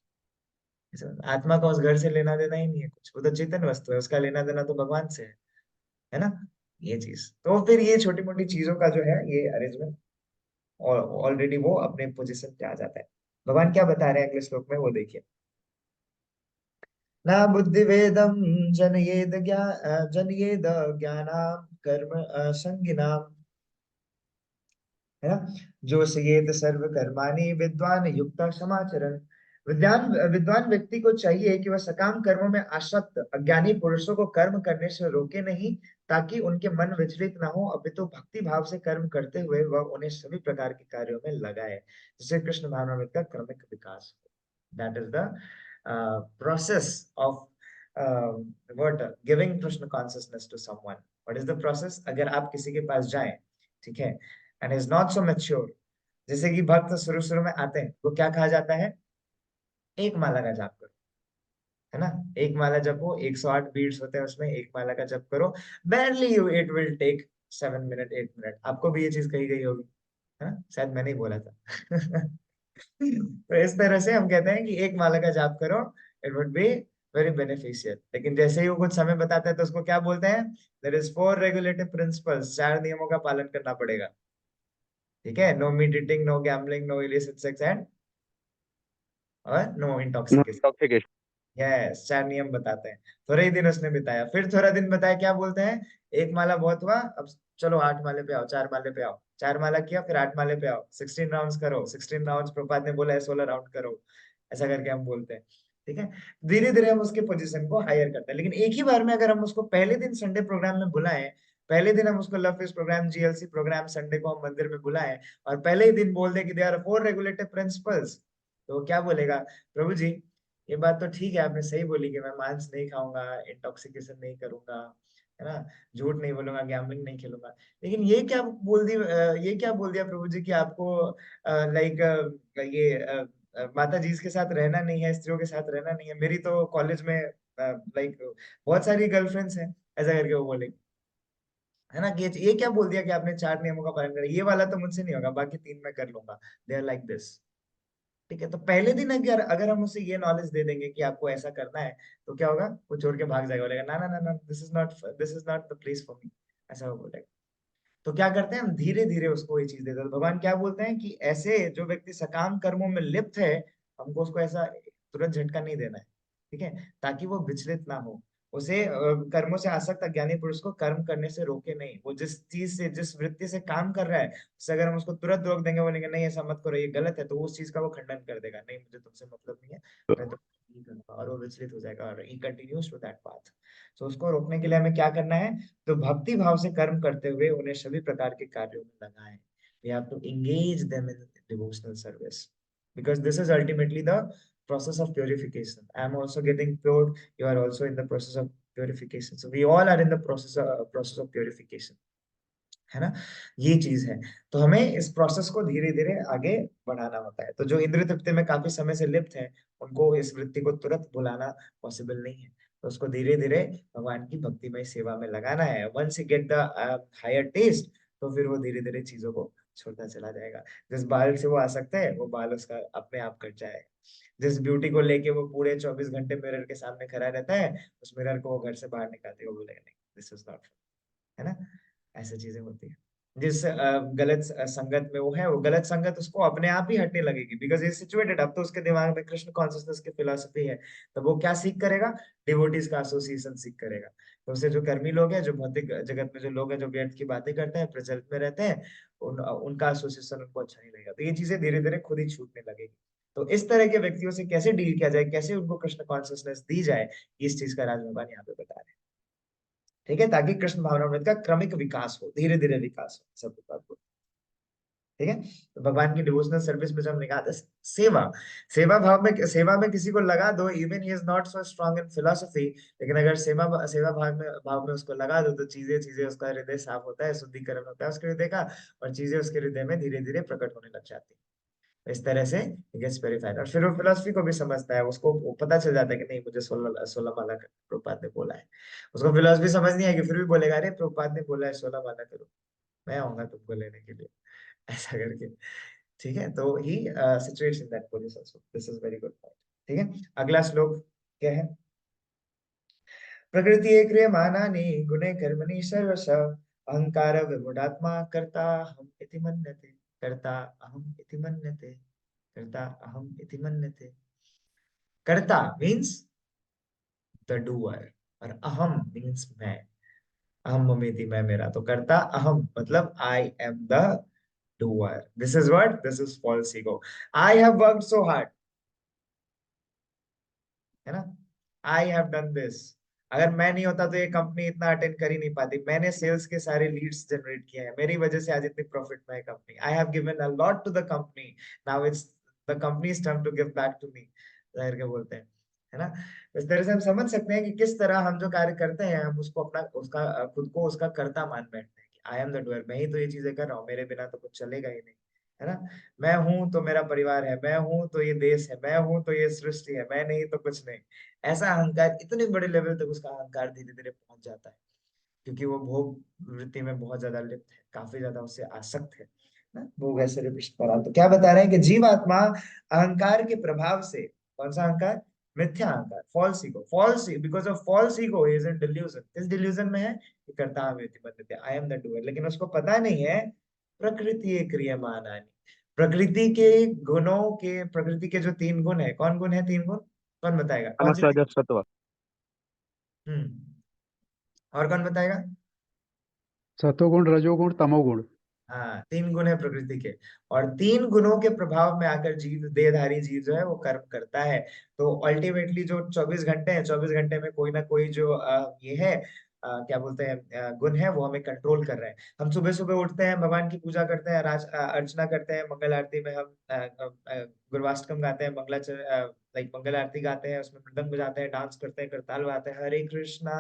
आत्मा का उस घर से लेना देना ही नहीं है कुछ, वो तो चेतन वस्तु है, उसका लेना देना तो भगवान से है ना, ये चीज। तो फिर ये छोटी मोटी चीजों का जो है ये अरेंजमेंट ऑलरेडी वो अपने पोजीशन पे आ जाता है। भगवान क्या बता रहे हैं अगले श्लोक में, वो देखिए। न बुद्धि वेदम जनयेद ज्ञानाम कर्म संगिनाम, है ना, जो सयेत सर्व कर्माणि विद्वान युक्त समाचरण। विद्वान व्यक्ति को चाहिए कि वह सकाम कर्मों में आसक्त अज्ञानी पुरुषों को कर्म करने से रोके नहीं, ताकि उनके मन विचलित ना हो, अपितु भक्ति भाव से कर्म करते हुए वह उन्हें सभी प्रकार के कार्यों में लगाए, जिससे कृष्ण भावनामृत का क्रमिक विकास हो। That is the process of what giving Krishna consciousness to someone. What is the process? अगर आप किसी के पास जाएं, ठीक है, and is not so mature, जैसे कि भक्त शुरू शुरू में आते हैं, वो क्या कहा जाता है, एक माला का जाप करो, है ना, एक माला जपो, 108 बीट्स होते हैं उसमें, एक माला का जप करो, barely you it will take 7 minute 8 minute. आपको भी ये चीज कही गई होगी, है ना, शायद मैंने ही बोला था। तो इस तरह से हम कहते हैं कि एक माला का जाप करो, it would be very beneficial. लेकिन जैसे ही वो कुछ समय बताता है तो उसको क्या बोलते हैं, देयर इज 4 रेगुलेटिव प्रिंसिपल्स, 4 नियमों का पालन करना पड़ेगा, ठीक है, no meat eating, no gambling, no illicit sex and और नो इंटॉक्सिकेशन। इंटॉक्सिकेशन। यस, 4 नियम बताते हैं। थोड़े ही दिन उसने बिताया, फिर थोड़ा दिन बताया, क्या बोलते हैं, एक माला बहुत हुआ, अब चलो 8 माले पे आओ, 4 माले पे आओ, 4 माला किया, फिर 8 माले पे आओ, 16 राउंड्स करो, 16 राउंड्स प्रभुपाद ने बोला है 16 राउंड करो, ऐसा करके हम बोलते हैं, ठीक है। धीरे धीरे हम उसके पोजीशन को हायर करते हैं। लेकिन एक ही बार में अगर हम उसको पहले दिन संडे प्रोग्राम में बुलाएं, पहले दिन हम उसको love feast program, GLC program, Sunday को हम मंदिर में बुलाएं, और पहले ही दिन बोल दें कि देयर आर 4 रेगुलेटिव प्रिंसिपल्स, तो वो क्या बोलेगा, प्रभु जी ये बात तो ठीक है, आपने सही बोली कि मैं मांस नहीं खाऊंगा, इंटॉक्सिकेशन नहीं करूंगा, है ना, झूठ नहीं बोलूंगा, गैम्बलिंग नहीं खेलूंगा, लेकिन ये क्या बोल दिया प्रभु जी कि आपको लाइक ये माता जी के साथ रहना नहीं है, स्त्रियों के साथ रहना नहीं है, मेरी तो कॉलेज में लाइक बहुत सारी गर्लफ्रेंड्स हैं, ऐसा करके वो बोले, है ना, कि ये क्या बोल दिया कि आपने 4 नियमों का पालन करा, ये वाला तो मुझसे नहीं होगा, बाकी 3 मैं कर लूंगा, दे आर लाइक दिस, ठीक है। तो पहले दिन अगर अगर हम उसे ये नॉलेज दे देंगे कि आपको ऐसा करना है, तो क्या होगा, वो छोड़ के भाग जाएगा, बोलेगा ना ना ना ना, this is not the place for me, ऐसा वो बोलेगा। तो क्या करते हैं हम, धीरे धीरे उसको ये चीज देते हैं। तो भगवान क्या बोलते हैं कि ऐसे जो व्यक्ति सकाम कर्मों में लिप्त है, हमको उसको ऐसा तुरंत झटका नहीं देना है, ठीक है, ताकि वो विचलित ना हो, उसे कर्मों से आसक्त अज्ञानी पुरुष को कर्म करने से रोके नहीं। वो जिस चीज से, जिस वृत्ति से काम कर रहा है, उससे अगर हम उसको तुरंत रोक देंगे, बोलेंगे नहीं ऐसा मत करो, ये गलत है, तो वो उस चीज का वो खंडन कर देगा, नहीं मुझे तुमसे मतलब नहीं है, मैं तो नहीं करूंगा, और वो विचलित हो जाएगा, और he continues to that path. तो उसको रोकने के लिए हमें क्या करना है, तो भक्ति भाव से कर्म करते हुए उन्हें सभी प्रकार के कार्यों में लगाएं। We have to engage them in devotional service, because this is ultimately the process of purification. I am also getting pure. You are also in the process of purification. So we all are in the process of purification. है ना, ये चीज है। तो हमें इस प्रोसेस को धीरे धीरे आगे बढ़ाना होता है। तो जो इंद्रिय तृप्ति में काफी समय से लिप्त है, उनको इस वृत्ति को तुरंत भुलाना पॉसिबल नहीं है, तो उसको धीरे धीरे भगवान की भक्तिमय सेवा में लगाना है। Once you get the higher taste, तो फिर वो धीरे धीरे चीजों को छोड़ता चला जाएगा। जिस बाल से वो आ सकता है, वो बाल उसका अपने आप कट जाएगा। जिस ब्यूटी को लेके वो पूरे 24 घंटे मिरर के सामने खड़ा रहता है, उस मिरर को वो घर से बाहर निकाल देगा, बोलेगा नहीं दिस इज नॉट, है ना, ऐसी चीजें होती है। जिस गलत संगत में वो है, वो गलत संगत उसको अपने आप ही हटने लगेगी, बिकॉज इज सिचुएटेड। अब तो उसके दिमाग में कृष्ण कॉन्शियसनेस की फिलोसफी है, तो वो क्या सीख करेगा, डिवोटीज का एसोसिएशन सीख करेगा। तो उससे जो कर्मी लोग हैं, जो भौतिक जगत में जो लोग हैं, जो व्यर्थ की बातें करते हैं, प्रचलित में रहते हैं, उनका एसोसिएशन उनको अच्छा नहीं लगेगा। तो ये चीजें धीरे धीरे खुद ही छूटने लगेगी। तो इस तरह के व्यक्तियों से कैसे डील किया जाए, कैसे उनको कृष्ण कॉन्शियसनेस दी जाए, इस चीज का राज भगवान यहाँ पे बता रहे हैं। ठीक है, ताकि कृष्ण भावनामृत का क्रमिक विकास हो, धीरे धीरे विकास हो, सब बात को। ठीक है, तो भगवान की डिवोशनल सर्विस में जब हमने कहा था सेवा, सेवा में किसी को लगा दो, even he is not so strong in philosophy, लेकिन अगर सेवा भाव में उसको लगा दो तो चीजें उसका हृदय साफ होता है, शुद्धिकरण होता है उसके हृदय का, और चीजें उसके हृदय में धीरे धीरे प्रकट होने लग जाती है। इस तरह से गेट्स प्योरिफाइड, और फिर वो फिलोसफी को भी समझता है, उसको पता चल जाता है कि नहीं, मुझे 16 माला प्रभुपाद ने बोला है। उसको फिलोसफी समझ नहीं आएगी, फिर भी बोलेगा अरे प्रभुपाद ने बोला है 16 माला करो, मैं आऊंगा तुमको लेने के लिए, ऐसा करके। ठीक है, तो he situates in that position, so this is very good point. ठीक है, अगला श्लोक क्या है? प्रकृति क्रियमाणानि गुणे कर्मणि सर्वश अहंकार विमूढ़ात्मा कर्ता अहम इति मन्यते, कर्ता अहम इति मन्यते, कर्ता अहम इति मन्यते। कर्ता मीन्स द डूअर, और अहम मीन्स मैं, अहम ममेति मैं मेरा, तो कर्ता अहम मतलब I am the doer. This is what? This is false ego. I have worked so hard. है ना? I have done this. अगर मैं नहीं होता तो ये कंपनी इतना अटेंड कर ही नहीं पाती, मैंने सेल्स के सारे लीड्स जनरेट किए हैं, मेरी वजह से आज इतनी प्रॉफिट में है company. I have given a lot to the company, now it's the company's turn to give back to me, जाहिर के बोलते हैं, है ना? इस तरह से हम समझ सकते हैं कि किस तरह हम जो कार्य करते हैं हम उसको अपना उसका खुद को उसका कर्ता मान बैठते हैं कि आई एम द डूअर, मैं ही तो ये चीजें कर रहा हूँ, मेरे बिना तो कुछ चलेगा ही नहीं, है ना? मैं हूं तो मेरा परिवार है, मैं हूं तो ये देश है, मैं हूं तो ये सृष्टि है, मैं नहीं तो कुछ नहीं। ऐसा अहंकार, इतने बड़े लेवल तक उसका अहंकार धीरे धीरे पहुंच जाता है, क्योंकि वो भोग वृत्ति में बहुत ज्यादा लिप्त है, काफी ज्यादा उससे आसक्त है ना? भोग ऐसे तो क्या बता रहे हैं कि जीवात्मा अहंकार के प्रभाव से, कौन सा अहंकार? मिथ्या अहंकार, false ego, because of false ego is in delusion. किस डिल्यूजन में है? कि करता आई एम द डूअर, लेकिन उसको पता नहीं है प्रकृति क्रियमाणानि, प्रकृति के गुणों के, प्रकृति के जो 3 गुण है, कौन गुण है 3 गुण? कौन बताएगा? कौन से? सत्व। और कौन बताएगा? सतोगुण, रजोगुण, तमोगुण। हाँ, 3 गुण है प्रकृति के, और 3 गुणों के प्रभाव में आकर जीव, देहधारी जीव जो है वो कर्म करता है। तो अल्टीमेटली जो 24 घंटे हैं, 24 घंटे में कोई ना कोई जो ये है, क्या बोलते हैं, गुण है, वो हमें कंट्रोल कर रहे हैं। हम सुबह सुबह उठते हैं, भगवान की पूजा करते हैं, अर्चना करते हैं, मंगल आरती में हम गुरुवाष्टकम गाते हैं, मंगल आरती गाते हैं, उसमें मृदंग बजाते हैं, डांस करते हैं, करताल बजाते हैं, Hare Krishna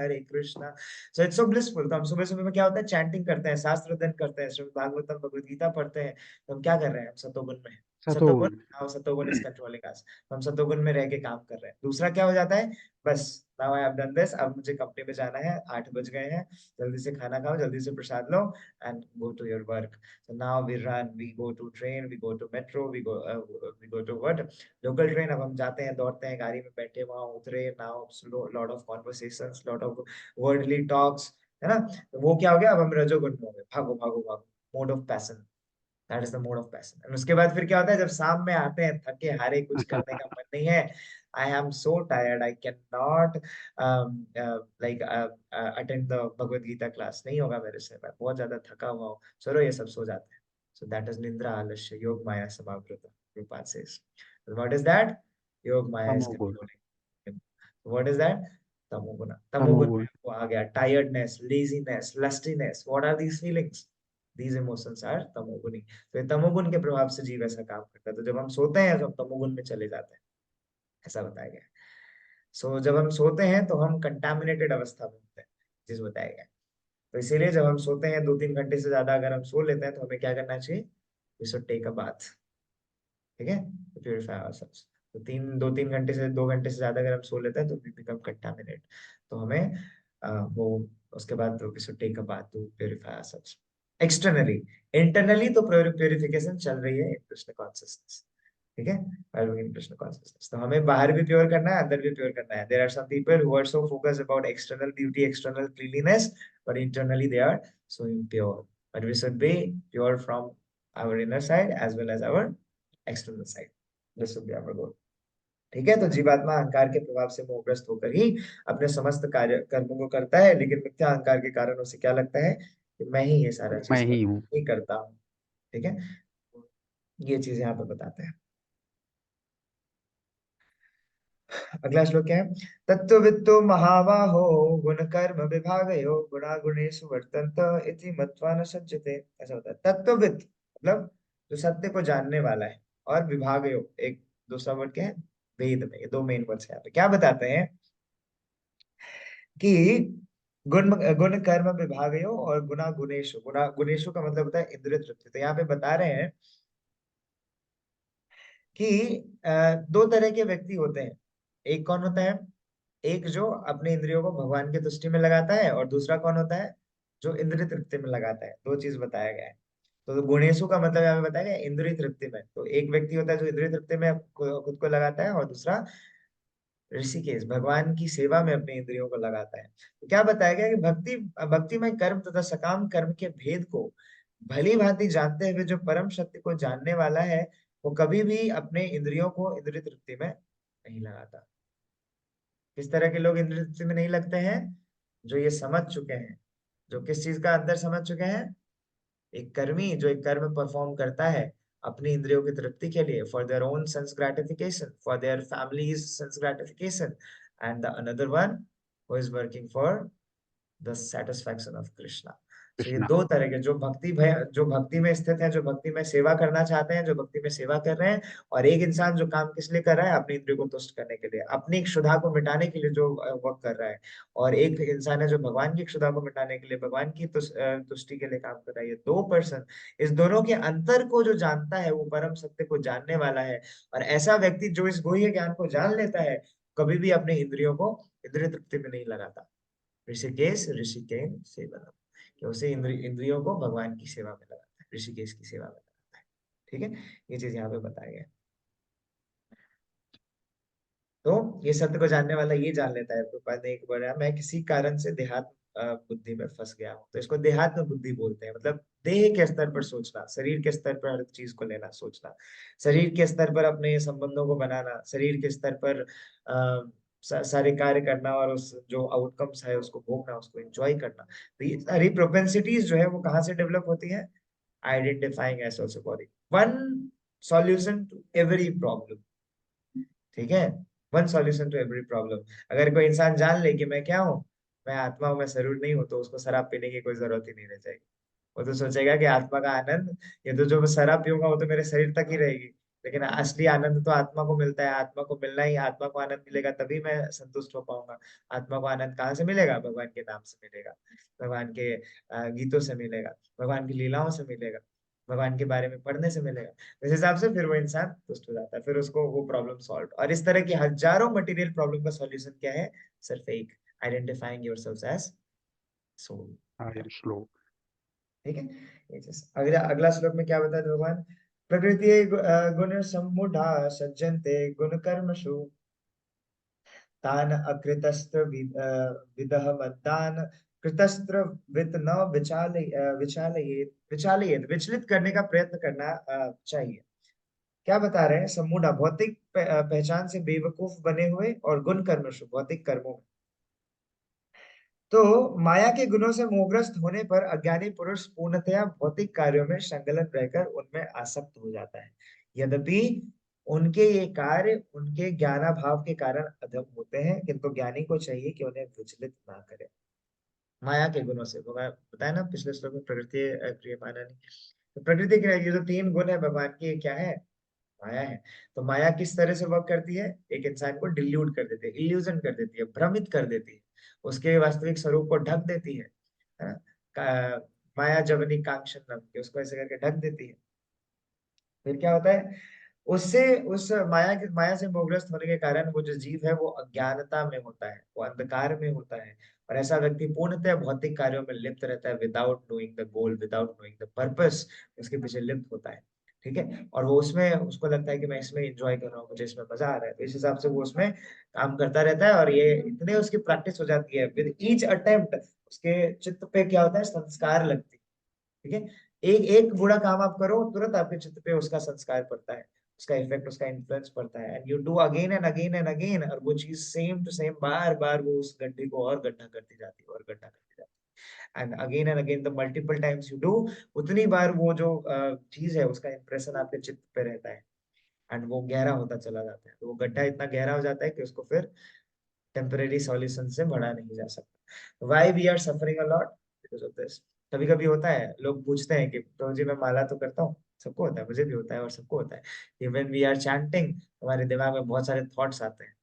Hare Krishna, so it's so blissful. तो हम सुबह सुबह में क्या होता है, चैंटिंग करते हैं, शास्त्र अध्ययन करते हैं, श्रीमद् भागवतम भगवद गीता पढ़ते हैं, तो हम क्या कर रहे हैं? हम सतोगुण में हैं। सतोगुण, सतोगुण। नाउ सतोगुण इज कंट्रोलिंग अस, तो हम सतोगुण में रह के काम कर रहे हैं। दूसरा क्या हो जाता है? बस now I have done this, अब मुझे कंपनी में जाना है, 8 बज गए हैं, जल्दी से खाना खाओ, जल्दी से प्रसाद लो and go to your work. So now we run, we go to train, we go to metro, we go to what? Local train। अब हम जाते हैं, दौड़ते हैं, गाड़ी में बैठे, वहां उतरे, now lot of conversations, lot of worldly talks, है ना? तो वो क्या हो गया? अब हम रजोगुण में हो गए, भागो भागो भागो, mode of passion, that is the mode of passion. And उसके बाद फिर क्या होता है? जब शाम में आते हैं थके हारे, कुछ करने का मन नहीं है, I am so tired, I can not like attend the Bhagavad Gita class, नहीं होगा मेरे से, मैं बहुत ज्यादा थका हुआ हूँ, चलो ये सब सो जाते हैं। सो दैट इज निंद्रा आलस्य योग माया समावृत, Prabhupada says। What is that? योग माया is तमोगुण। controlling him। What is that? तमोगुण। तमोगुण तमोगुण। में वो आ गया tiredness, laziness, lustiness. What are these feelings? These emotions are तमोगुणी। तो ये तमोगुण के प्रभाव से जीव ऐसा काम करता है। तो जब हम सोते हैं तो हम तमोगुण में चले जाते हैं, ऐसा बताया गया है। सो जब हम सोते हैं तो हम कंटामिनेटेड अवस्था में होते हैं, जिस बताया गया है। तो इसीलिए जब हम सोते हैं 2-3 घंटे से ज्यादा अगर हम सो लेते हैं तो हमें क्या करना चाहिए? We should take a bath. ठीक है, तो प्यूरिफाई आवरसेल्व्स। तो 2-3 घंटे से 2 घंटे से ज्यादा अगर हम सो लेते हैं तो वी बिकम कंटामिनेट, तो हमें वो उसके बाद we should take a bath to purify ourselves externally. Internally तो प्योरिफिकेशन चल रही है इन कृष्ण कॉन्शियसनेस। ठीक है, इन कृष्ण कॉन्शियसनेस, तो हमें बाहर भी प्योर करना है, अंदर भी प्योर करना है। There are some people who are so focused about external beauty, external cleanliness, but internally they are so impure. But we should be pure from our inner side as well as our external side. This should be our goal. ठीक है, तो जीवात्मा अहंकार के प्रभाव से मोहग्रस्त होकर ही अपने समस्त कार्य कर्मों को करता है, लेकिन मिथ्या अहंकार के कारण उसे क्या लगता है? कि मैं ही ये सारा चीज मैं ही हूँ। ही करता हूँ। ठीक है, ये चीज यहाँ पे बताते हैं। अगला श्लोक क्या है? तत्त्ववित्तो महाबाहो गुण कर्म विभागयो गुणा गुणेषु वर्तन्त इति मत्वा न सज्जते। ऐसा होता है तत्त्ववित्, मतलब जो सत्य को जानने वाला है, और विभागयो एक दूसरा वर्ड क्या है? वेद में। ये दो मेन वर्ड्स यहाँ पे क्या बताते हैं कि गुण गुण कर्म विभागयो और गुणा गुणेशु। गुणा गुणेशु का मतलब होता है इंद्रिय तृप्ति। तो यहाँ पे बता रहे हैं कि दो तरह के व्यक्ति होते हैं। एक कौन होता है? एक जो अपने इंद्रियों को भगवान की तुष्टि में लगाता है, और दूसरा कौन होता है? जो इंद्रिय तृप्ति में लगाता है। दो चीज बताया गया है। तो गुणेशु का मतलब यहाँ पे बताया गया इंद्रिय तृप्ति में। तो एक व्यक्ति होता है जो इंद्रिय तृप्ति में खुद को लगाता है, और दूसरा ऋषिकेश भगवान की सेवा में अपने इंद्रियों को लगाता है। तो क्या बताया गया कि भक्तिमय कर्म तथा सकाम कर्म के भेद को भली भांति जानते हुए जो परम सत्य को जानने वाला है, वो कभी भी अपने इंद्रियों को इंद्रिय तृप्ति में नहीं लगाता। किस तरह के लोग इंद्रिय तृप्ति में नहीं लगते हैं? जो ये समझ चुके हैं, जो किस चीज का अंतर समझ चुके हैं। एक कर्मी जो एक कर्म परफॉर्म करता है अपनी इंद्रियों की तृप्ति के लिए, for their own sense gratification, for their families sense gratification, and the another one who is working for the satisfaction of Krishna. तो ये कृष्णा। दो तरह के, जो भक्ति में स्थित हैं, जो भक्ति में सेवा करना चाहते हैं, जो भक्ति में सेवा कर रहे हैं, और एक इंसान जो काम किस लिए कर रहा है? अपनी इंद्रियों को तुष्ट करने के लिए, अपनी क्षुधा को मिटाने के लिए जो वर्क कर रहा है। और एक इंसान है जो भगवान की क्षुधा को मिटाने के लिए, भगवान की तुष्टि के लिए काम कर रहा है। ये दो पर्सन, इस दोनों के अंतर को जो जानता है, वो परम सत्य को जानने वाला है। और ऐसा व्यक्ति जो इस गुह्य ज्ञान को जान लेता है, कभी भी अपने इंद्रियों को इंद्रिय तृप्ति में नहीं लगाता। ऋषिकेश ऋषिकेन सेवनम, कि उसे इंद्रियों को भगवान की सेवा में लगाता है, ऋषिकेश की सेवा में लगाता है। ठीक है, ये चीज यहाँ पे बताया गया। तो ये सत्य को जानने वाला ये जान लेता है, प्रभुपाद ने एक बार, मैं किसी कारण से देहात्म बुद्धि में फंस गया हूँ। तो इसको देहात्म बुद्धि बोलते हैं। मतलब देह के स्तर पर सोचना, शरीर के स्तर पर हर चीज को लेना सोचना, शरीर के स्तर पर अपने संबंधों को बनाना, शरीर के स्तर पर सारे कार्य करना, और उस जो आउटकम्स है उसको भोगना, उसको एंजॉय करना। तो ये सारी प्रोपेंसिटीज जो है वो कहाँ से डेवलप होती है? Identifying as body, one solution to every problem. ठीक है, one solution to every problem. अगर कोई इंसान जान ले कि मैं क्या हूँ, मैं आत्मा हूँ, मैं शरीर नहीं हूँ, तो उसको शराब पीने की कोई जरूरत ही नहीं रह जाएगी। वो तो सोचेगा कि आत्मा का आनंद, ये तो जो मैं शराब पीऊंगा वो तो मेरे शरीर तक ही रहेगी, लेकिन असली आनंद तो आत्मा को मिलता है। आत्मा को मिलना ही, आत्मा को आनंद मिलेगा तभी मैं संतुष्ट हो पाऊंगा। आत्मा को आनंद कहाँ से मिलेगा? भगवान के नाम से मिलेगा, भगवान के गीतों से मिलेगा, भगवान की लीलाओं से मिलेगा, भगवान के बारे में पढ़ने से मिलेगा। इस हिसाब से फिर वो इंसान तुष्ट हो जाता है, फिर उसको वो प्रॉब्लम सॉल्व। और इस तरह की हजारों मटेरियल प्रॉब्लम का सॉल्यूशन क्या है? सिर्फ एक, आइडेंटिफाइंग योरसेल्फ एज सोल। श्लोक। ठीक है, ये चीज। अगला अगला श्लोक में क्या बताया भगवान? प्रकृति गुण सम्मूढ़ा सज्जन्ते गुण कर्मसु तान अकृतस्त्र विदः मद्दान कृतस्त्र वित न विचालयेत। विचालयेत विचलित करने का प्रयत्न करना चाहिए। क्या बता रहे हैं? सम्मूढ़ा भौतिक पहचान से बेवकूफ बने हुए, और गुण कर्मसु भौतिक कर्मों में। तो माया के गुणों से मोहग्रस्त होने पर अज्ञानी पुरुष पूर्णतया भौतिक कार्यों में संलग्न रहकर उनमें आसक्त हो जाता है। यद्यपि उनके ये कार्य उनके ज्ञानाभाव के कारण अधम होते हैं, किंतु ज्ञानी को चाहिए कि उन्हें विचलित ना करे। माया के गुणों से, वो मैं बताया ना पिछले श्लोक में, प्रकृति क्रियमाणा नहीं। तो प्रकृति के ये जो तीन गुण है भगवान के, ये क्या है? माया है। तो माया किस तरह से वर्क करती है? एक इंसान को डिल्यूट कर देती है, इल्यूजन कर देती है, भ्रमित कर देती है, उसके वास्तविक स्वरूप को ढक देती है ना? माया जवनी कांक्षन, उसको ऐसे करके ढक देती है। फिर क्या होता है? उससे उस माया से मोहग्रस्त होने के कारण वो जो जीव है वो अज्ञानता में होता है, वो अंधकार में होता है। और ऐसा व्यक्ति पूर्णतः भौतिक कार्यों में लिप्त रहता है, without knowing the goal, without knowing the purpose, उसके पीछे लिप्त होता है। ठीक है, और वो उसमें, उसको लगता है कि मैं इसमें एंजॉय कर रहा हूँ, मुझे इसमें मजा आ रहा है, तो इस हिसाब से वो उसमें काम करता रहता है। और ये इतने उसकी प्रैक्टिस हो जाती है, विद ईच अटेम्प्ट उसके चित्त पे क्या होता है? संस्कार लगती है। ठीक है, एक एक बुरा काम आप करो, तुरंत आपके चित्त पे उसका संस्कार पड़ता है, उसका इफेक्ट, उसका इन्फ्लुएंस पड़ता है, and you do again and again and again, और वो चीज सेम टू सेम बार बार वो उस गड्ढे को और गड्ढा करती जाती है, और गड्ढा करती जाती है, and again the multiple times you do, उतनी बार वो जो चीज है उसका इंप्रेशन आपके चित्त पे रहता है। एंड वो गहरा होता चला जाता है, तो वो गड्ढा इतना गहरा हो जाता है कि उसको फिर टेम्परेरी सॉल्यूशन से बढ़ा नहीं जा सकता। Why we are suffering a lot? Because of this. कभी कभी होता है, लोग पूछते हैं कि तो जी मैं माला तो करता हूँ, सबको होता है, मुझे भी होता है और सबको होता है। व्हेन वी आर चैंटिंग, हमारे दिमाग में बहुत सारे थॉट्स आते हैं,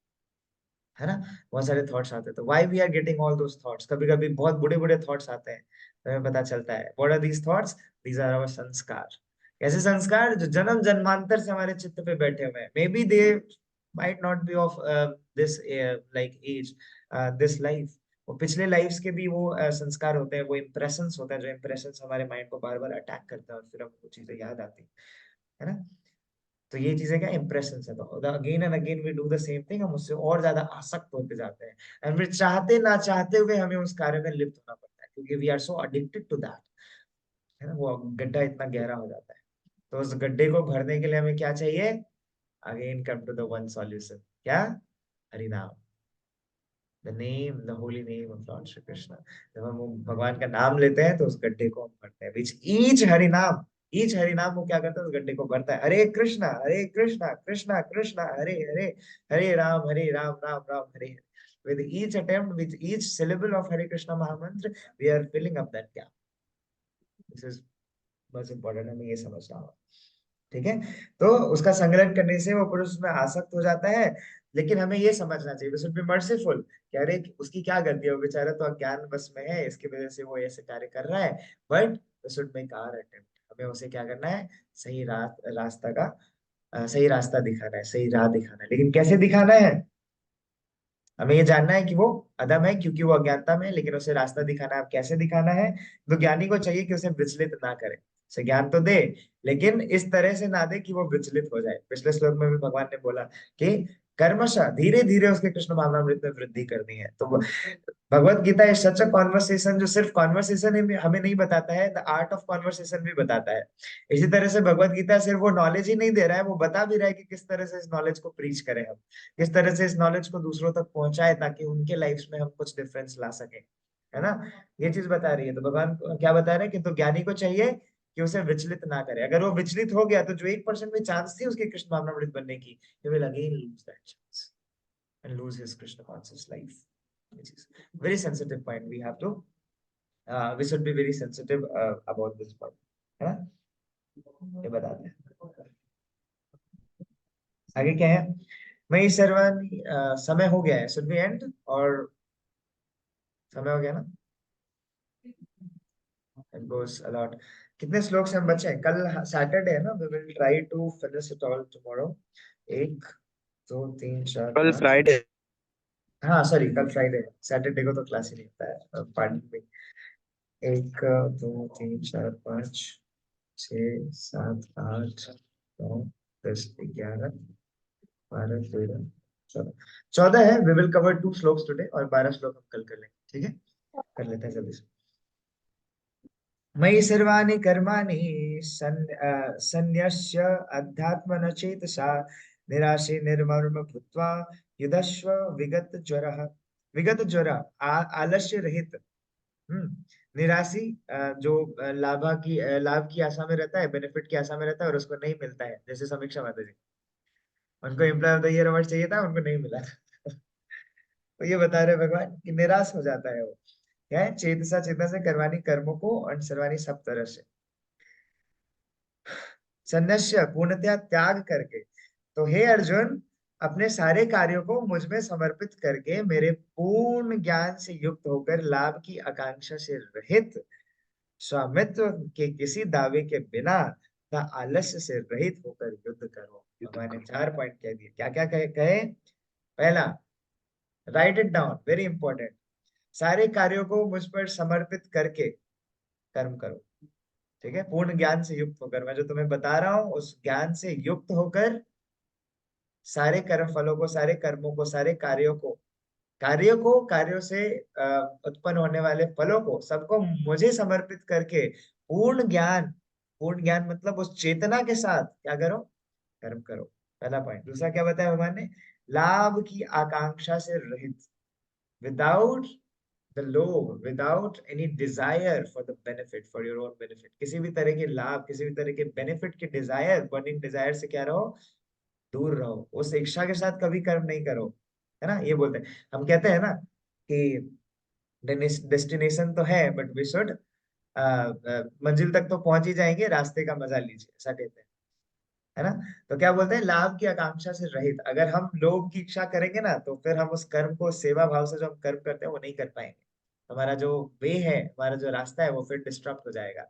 है ना, बहुत सारे थॉट्स आते हैं। तो why we are getting all those thoughts? कभी कभी बहुत बुरे बुरे थॉट्स आते हैं, तो हमें पता चलता है what are these thoughts? These are our samskara. ऐसे संस्कार जो जन्म जन्मांतर से हमारे चित्त पे बैठे हुए हैं। Maybe they might not be of this like age, this life. वो पिछले लाइफ्स के भी वो संस्कार होते हैं, वो इम्प्रेशंस होते हैं, जो इम्प्रेशंस हमारे माइंड को बार बार अटैक करते हैं और फिर हमको चीजें याद आती है ना। तो ये चीजें क्या इंप्रेशन है, तो again and again we do the same thing, हम उससे और ज्यादा आसक्त होते जाते हैं, एंड फिर चाहते ना चाहते हुए हमें उस कार्य में लिप्त होना पड़ता है, क्योंकि we are so addicted to that, है ना। वो गड्ढा इतना गहरा हो जाता है। तो उस गड्ढे को भरने के लिए हमें क्या चाहिए? Again come to the one solution, क्या? Harinam, the name, the holy name of lord Shri Krishna. जब हम भगवान का नाम लेते हैं तो उस गड्ढे को हम भरते हैं। विच ईच हरिनाम वो क्या करता है? उस गड्ढे को भरता है। हरे कृष्णा कृष्णा कृष्णा हरे हरे, हरे Ram Ram Ram Hare Hare. With each attempt, with each syllable of Hare Krishna Mahamantra, we are filling up that gap. This is much important, हमें ये समझना होगा, ठीक है। तो उसका संग्रहण करने से वो पुरुष में आसक्त हो जाता है, लेकिन हमें ये समझना चाहिए, we should be merciful, कि अरे उसकी क्या गलती है, वो बेचारा तो अज्ञान बस में है, इसकी वजह से वो ऐसे कार्य कर रहा है। But we should make our attempt, हमें उसे क्या करना है? सही रास्ता का सही रास्ता दिखाना है, सही राह दिखाना है। लेकिन कैसे दिखाना है? हमें ये जानना है कि वो अधम है क्योंकि वो अज्ञानता में है, लेकिन उसे रास्ता दिखाना है। अब कैसे दिखाना है? तो ज्ञानी को चाहिए कि उसे विचलित ना करे, उसे ज्ञान तो दे, लेकिन इस तरह से ना दे कि वो विचलित हो जाए। पिछले श्लोक में भी भगवान ने बोला कि कर्मशः धीरे धीरे उसके कृष्ण भावनामृत में वृद्धि करनी है। तो Bhagavad Gita is such a conversation, जो सिर्फ कॉन्वर्सेशन हमें नहीं बताता है, द आर्ट ऑफ कॉन्वर्सेशन भी बताता है। इसी तरह से भगवत गीता सिर्फ वो नॉलेज ही नहीं दे रहा है, वो बता भी रहा है कि किस तरह से इस नॉलेज को प्रीच करें हम, किस तरह से इस नॉलेज को दूसरों तक पहुंचाए, ताकि उनके लाइफ में हम कुछ डिफरेंस ला सके, है ना। ये चीज बता रही है। तो भगवान क्या बता रहे हैं कि तो ज्ञानी को चाहिए कि उसे विचलित ना करे। अगर वो विचलित हो गया तो जो 1% भी चांस थी उसके कृष्ण भावनामृत बनने की, he will again lose that chance and lose his Krishna conscious life, which is very sensitive point. We should be very sensitive about this point, है ना। ये बताते हैं आगे क्या है। मैं सर्वानी समय हो गया है, should we end और समय हो गया ना। It goes a lot. कितने श्लोक से हम बचे हैं? कल सैटरडे है ना, we will try to finish it all tomorrow. 1 2 3 4 कल 5। फ्राइडे। हाँ सॉरी, कल फ्राइडे, सैटरडे को तो क्लास ही नहीं होता है, पार्टी में। 1 2 3 4 5 6 7 8 9 10 11 12 13 14 है। We will cover 2 shlokas today और 12 श्लोक हम कल कर लेंगे, ठीक है। कर लेते हैं जल्दी से। मयि सर्वाणि कर्माणि सन्न्यस्य अध्यात्मन चेतसा निराशे निर्मम भूत्वा युधस्व विगत ज्वरः। विगत ज्वर, आलस्य रहित, निराशी, जो लाभ की आशा में रहता है, बेनिफिट की आशा में रहता है और उसको नहीं मिलता है। जैसे समीक्षा माता जी, उनको employee of the year award चाहिए था, उनको नहीं मिला। तो ये बता रहे भगवान कि निराश हो जाता है वो, क्या है? चेतना से करवानी कर्मों को और सर्वानी सब तरह से। संन्यास्य, पूर्णतया त्याग करके। तो हे अर्जुन, अपने सारे कार्यों को मुझ में समर्पित करके मेरे पूर्ण ज्ञान से युक्त होकर लाभ की आकांक्षा से रहित, स्वामित्व के किसी दावे के बिना तथा आलस्य से रहित होकर युद्ध करो। भगवान ने 4 पॉइंट कह दिए। क्या क्या कहे? पहला, right it down, very important. सारे कार्यों को मुझ पर समर्पित करके कर्म करो, ठीक है। पूर्ण ज्ञान से युक्त होकर, मैं जो तुम्हें बता रहा हूं उस ज्ञान से युक्त होकर सारे कर्म फलों को, सारे कर्मों को, सारे कार्यों से उत्पन्न होने वाले फलों को, सबको मुझे समर्पित करके पूर्ण ज्ञान मतलब उस चेतना के साथ क्या करो? कर्म करो। पहला पॉइंट। दूसरा क्या बताया भगवान ने? लाभ की आकांक्षा से रहित, विदाउट द लोभ, without any desire for the benefit, for your own benefit. किसी भी तरह के लाभ, किसी भी तरह के बेनिफिट के डिजायर, बर्निंग डिजायर से क्या रहो? दूर रहो, उस इच्छा के साथ कभी कर्म नहीं करो, है ना। ये बोलते हैं, हम कहते हैं ना कि डेस्टिनेशन तो है बट वी शुड मंजिल तक तो पहुंच ही जाएंगे, रास्ते का मजा लीजिए, ऐसा कहते हैं, है ना। तो क्या बोलते हैं, लाभ की आकांक्षा से रहित। अगर हम लोभ की इच्छा करेंगे ना तो फिर हम उस कर्म को सेवा भाव से जो हम कर्म करते हैं वो नहीं कर पाएंगे। हमारा जो वे है, हमारा जो रास्ता है वो फिर डिस्टर्ब हो जाएगा,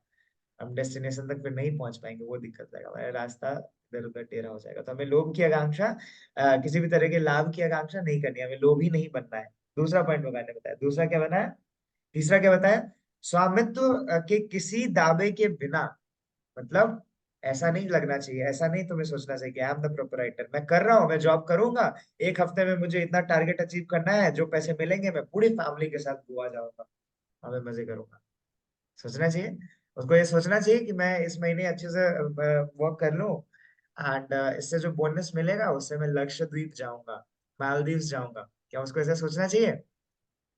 हम डेस्टिनेशन तक फिर नहीं पहुंच पाएंगे, वो दिक्कत जाएगा, हमारा रास्ता इधर उधर टेढ़ा हो जाएगा। तो हमें लोभ की आकांक्षा, किसी भी तरह के लाभ की आकांक्षा नहीं करनी है, हमें लोभी नहीं बनना है। दूसरा पॉइंट भगवान ने बताया। दूसरा क्या बनाया, तीसरा क्या बताया, स्वामित्व के किसी दावे के बिना, मतलब ऐसा नहीं लगना चाहिए, ऐसा नहीं तुम्हें सोचना चाहिए कि आई एम द प्रोपराइटर, मैं कर रहा हूँ, मैं जॉब करूंगा, एक हफ्ते में मुझे इतना टारगेट अचीव करना है, जो पैसे मिलेंगे मैं पूरी फैमिली के साथ गोवा जाऊंगा, हमें मजे करूंगा। सोचना चाहिए, उसको ये सोचना चाहिए कि मैं इस महीने अच्छे से वर्क कर लूं, एंड इससे जो बोनस मिलेगा उससे मैं लक्षद्वीप जाऊंगा, मालदीव्स जाऊंगा। क्या उसको ऐसा सोचना चाहिए?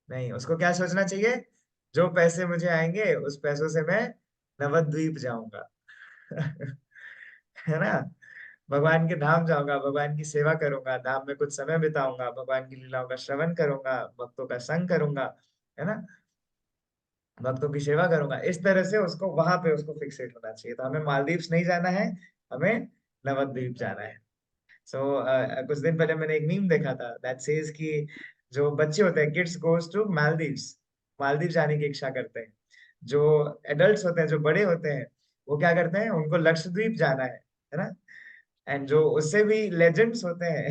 नहीं, उसको क्या सोचना चाहिए, जो पैसे मुझे आएंगे उस पैसों से मैं नवद्वीप जाऊंगा है ना, भगवान के धाम जाऊंगा, भगवान की सेवा करूंगा, धाम में कुछ समय बिताऊंगा, भगवान की लीलाओं का श्रवण करूंगा, भक्तों का संग करूंगा, है ना, भक्तों की सेवा करूंगा। इस तरह से उसको वहां पे उसको फिक्सेट होना चाहिए। तो हमें मालदीव्स नहीं जाना है, हमें नवद्वीप जाना है। सो कुछ दिन पहले मैंने एक मीम देखा था दैट सेज कि जो बच्चे होते हैं, kids goes to Maldives, Maldives जाने की इच्छा करते हैं। जो एडल्ट्स होते हैं, जो बड़े होते हैं, वो क्या करते हैं, उनको लक्षद्वीप जाना है ना। एंड जो उससे भी लेजेंड्स होते हैं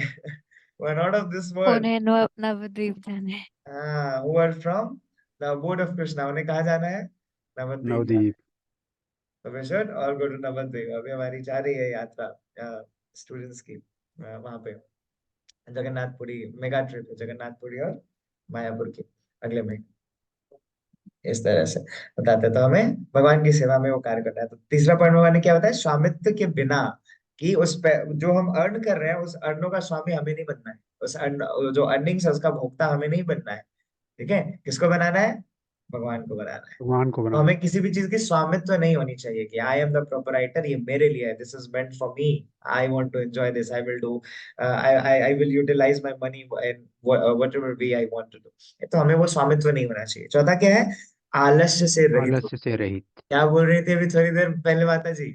वो are not of this world, उन्हें नवद्वीप जाना है। Who are from the abode of Krishna, उन्हें कहाँ जाना है, नवद्वीप जाना है। नवदीप। तो we should all go to Navadvip. अभी हमारी जा रही है यात्रा स्टूडेंट्स की, वहां पे जगन्नाथपुरी मेगा ट्रिप है, जगन्नाथपुरी और मायापुर की, अगले महीने। इस तरह से बताते हैं। तो हमें भगवान की सेवा में वो कार्य करना है। तो तीसरा पॉइंट भगवान ने क्या बताया, स्वामित्व के बिना, कि उस पे जो हम अर्न कर रहे हैं उस अर्नों का स्वामी हमें नहीं बनना है, उस अर्न जो अर्निंग्स है उसका भोक्ता हमें नहीं बनना है। ठीक है, किसको बनाना है, भगवान को बनाना है। भगवान को तो बनाना। हमें किसी भी चीज की स्वामित्व नहीं होनी चाहिए कि आई एम द प्रोपराइटर, ये मेरे लिए है, this is meant for me, I want to enjoy this, I will do, I will utilize my money in whatever way I want to do. तो हमें वो स्वामित्व नहीं होना चाहिए। चौथा क्या है, आलस्य से रहित हो। आलस्य से रहित। क्या बोल रही थी अभी थोड़ी देर पहले माता जी,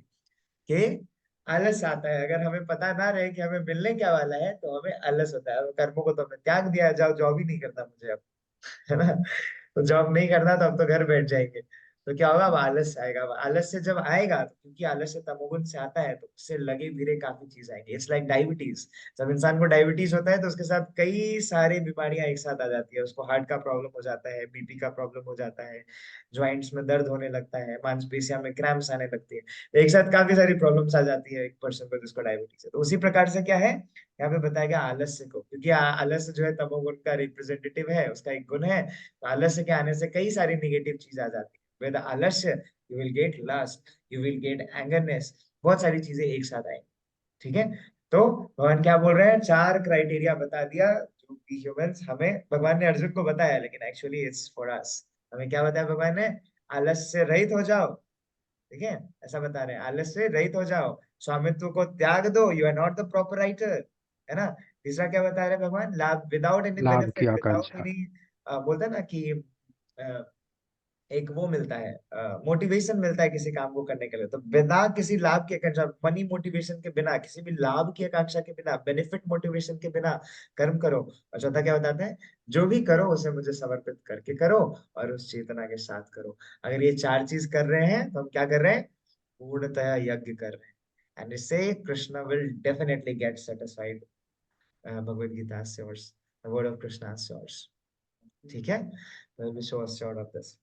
कि आलस आता है, अगर हमें पता ना रहे कि हमें मिलने क्या वाला है तो हमें आलस होता है। कर्मों को तो हमने त्याग दिया, जाओ जॉब ही नहीं करना मुझे अब, है ना, तो जॉब नहीं करना तो अब तो घर बैठ जाएंगे। तो क्या होगा, अब आलस आएगा। अब आलस से जब आएगा, तो क्योंकि आलस से तमोगुण से आता है, तो उससे लगे भिड़े काफी चीज आएंगे। इट्स लाइक डायबिटीज, जब इंसान को डायबिटीज होता है तो उसके साथ कई सारी बीमारियां एक साथ आ जाती है। उसको हार्ट का प्रॉब्लम हो जाता है, बीपी का प्रॉब्लम हो जाता है, ज्वाइंट्स में दर्द होने लगता है, मांसपेशियों में क्रैम्प्स आने लगती है, तो एक साथ काफी सारी प्रॉब्लम्स आ जाती है एक पर्सन को जिसको डायबिटीज है। तो उसी प्रकार से क्या है, यहाँ पे बताया गया आलस्य को, क्योंकि आलस्य जो है तमोगुण का रिप्रेजेंटेटिव है, उसका एक गुण है। तो आलस्य के आने से कई सारी निगेटिव चीज आ जाती है। विद आलस्य you will get lust, you will get angerness, बहुत सारी चीजें एक साथ आएंगी। ठीक है, तो भगवान क्या बोल रहे हैं, चार क्राइटेरिया बता दिया जो कि ह्यूमंस, हमें भगवान ने अर्जुन को बताया, लेकिन एक्चुअली इट्स फॉर अस। हमें क्या बताया भगवान ने, आलस्य से रहित हो जाओ। ठीक है, ऐसा बता रहे हैं, आलस्य से रहित हो जाओ, स्वामित्व को त्याग दो, you are not the proprietor, है ना। तीसरा क्या बता रहे हैं भगवान, लाभ, विदाउट एनी लाभ की बेनिफिट, विदाउट आकांक्षा। एनी, बोलते हैं ना कि एक वो मिलता है, मोटिवेशन मिलता है किसी काम को करने के लिए, तो बिना किसी लाभ की आकांक्षा, मनी मोटिवेशन के बिना, किसी भी लाभ की आकांक्षा के बिना, बेनिफिट मोटिवेशन के बिना कर्म करो। और चौथा क्या बताते हैं, जो भी करो उसे मुझे समर्पित करके करो और उस चेतना के साथ करो। अगर ये चार चीज कर रहे हैं तो हम क्या कर रहे हैं, पूर्णतः यज्ञ कर रहे हैं, एंड इससे Krishna will definitely get satisfied, Bhagavad Gita से और द वर्ड ऑफ कृष्णा से और। ठीक है, तो be so assured of this।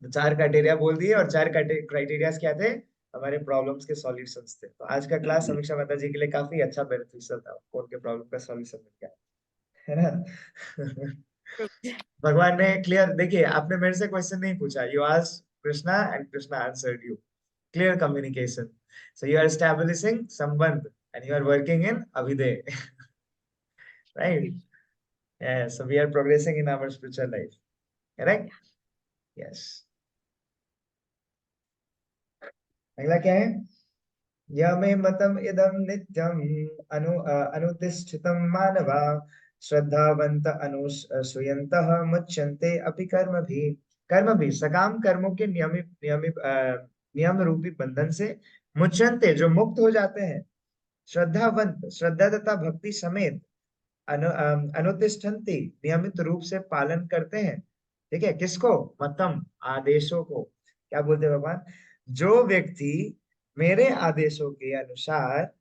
तो चार क्राइटेरिया बोल दिए, और चार क्राइटेरियाज क्या थे, हमारे प्रॉब्लम्स के सॉल्यूशंस थे। तो आज का क्लास समीक्षा माता जी के लिए काफी अच्छा बेनिफिशियल था, उनको उनके प्रॉब्लम का सॉल्यूशन मिल गया, है ना भगवान ने क्लियर, देखिए आपने मेरे से क्वेश्चन नहीं पूछा, you asked Krishna and Krishna answered you, clear communication. So you are establishing संबंध and you are working in अभिदय right. Yes, so we are progressing in our spiritual life, correct? Yes. अगला क्या है, यमे मतम इदम नित्यम अनुतिष्ठितं मानवा श्रद्धावंत अनुसूयन्तः मुच्यन्ते अपि कर्म भी सकाम कर्मों के नियमित नियमित नियम रूपी बंधन से मुच्यन्ते जो मुक्त हो जाते हैं, श्रद्धावंत श्रद्धा तथा भक्ति समेत अनुतिष्ठन्ति नियमित रूप से पालन करते हैं। ठीक है, किसको? मतम आदेशों को। क्या बोलते हैं भगवान? जो व्यक्ति मेरे आदेशों के अनुसार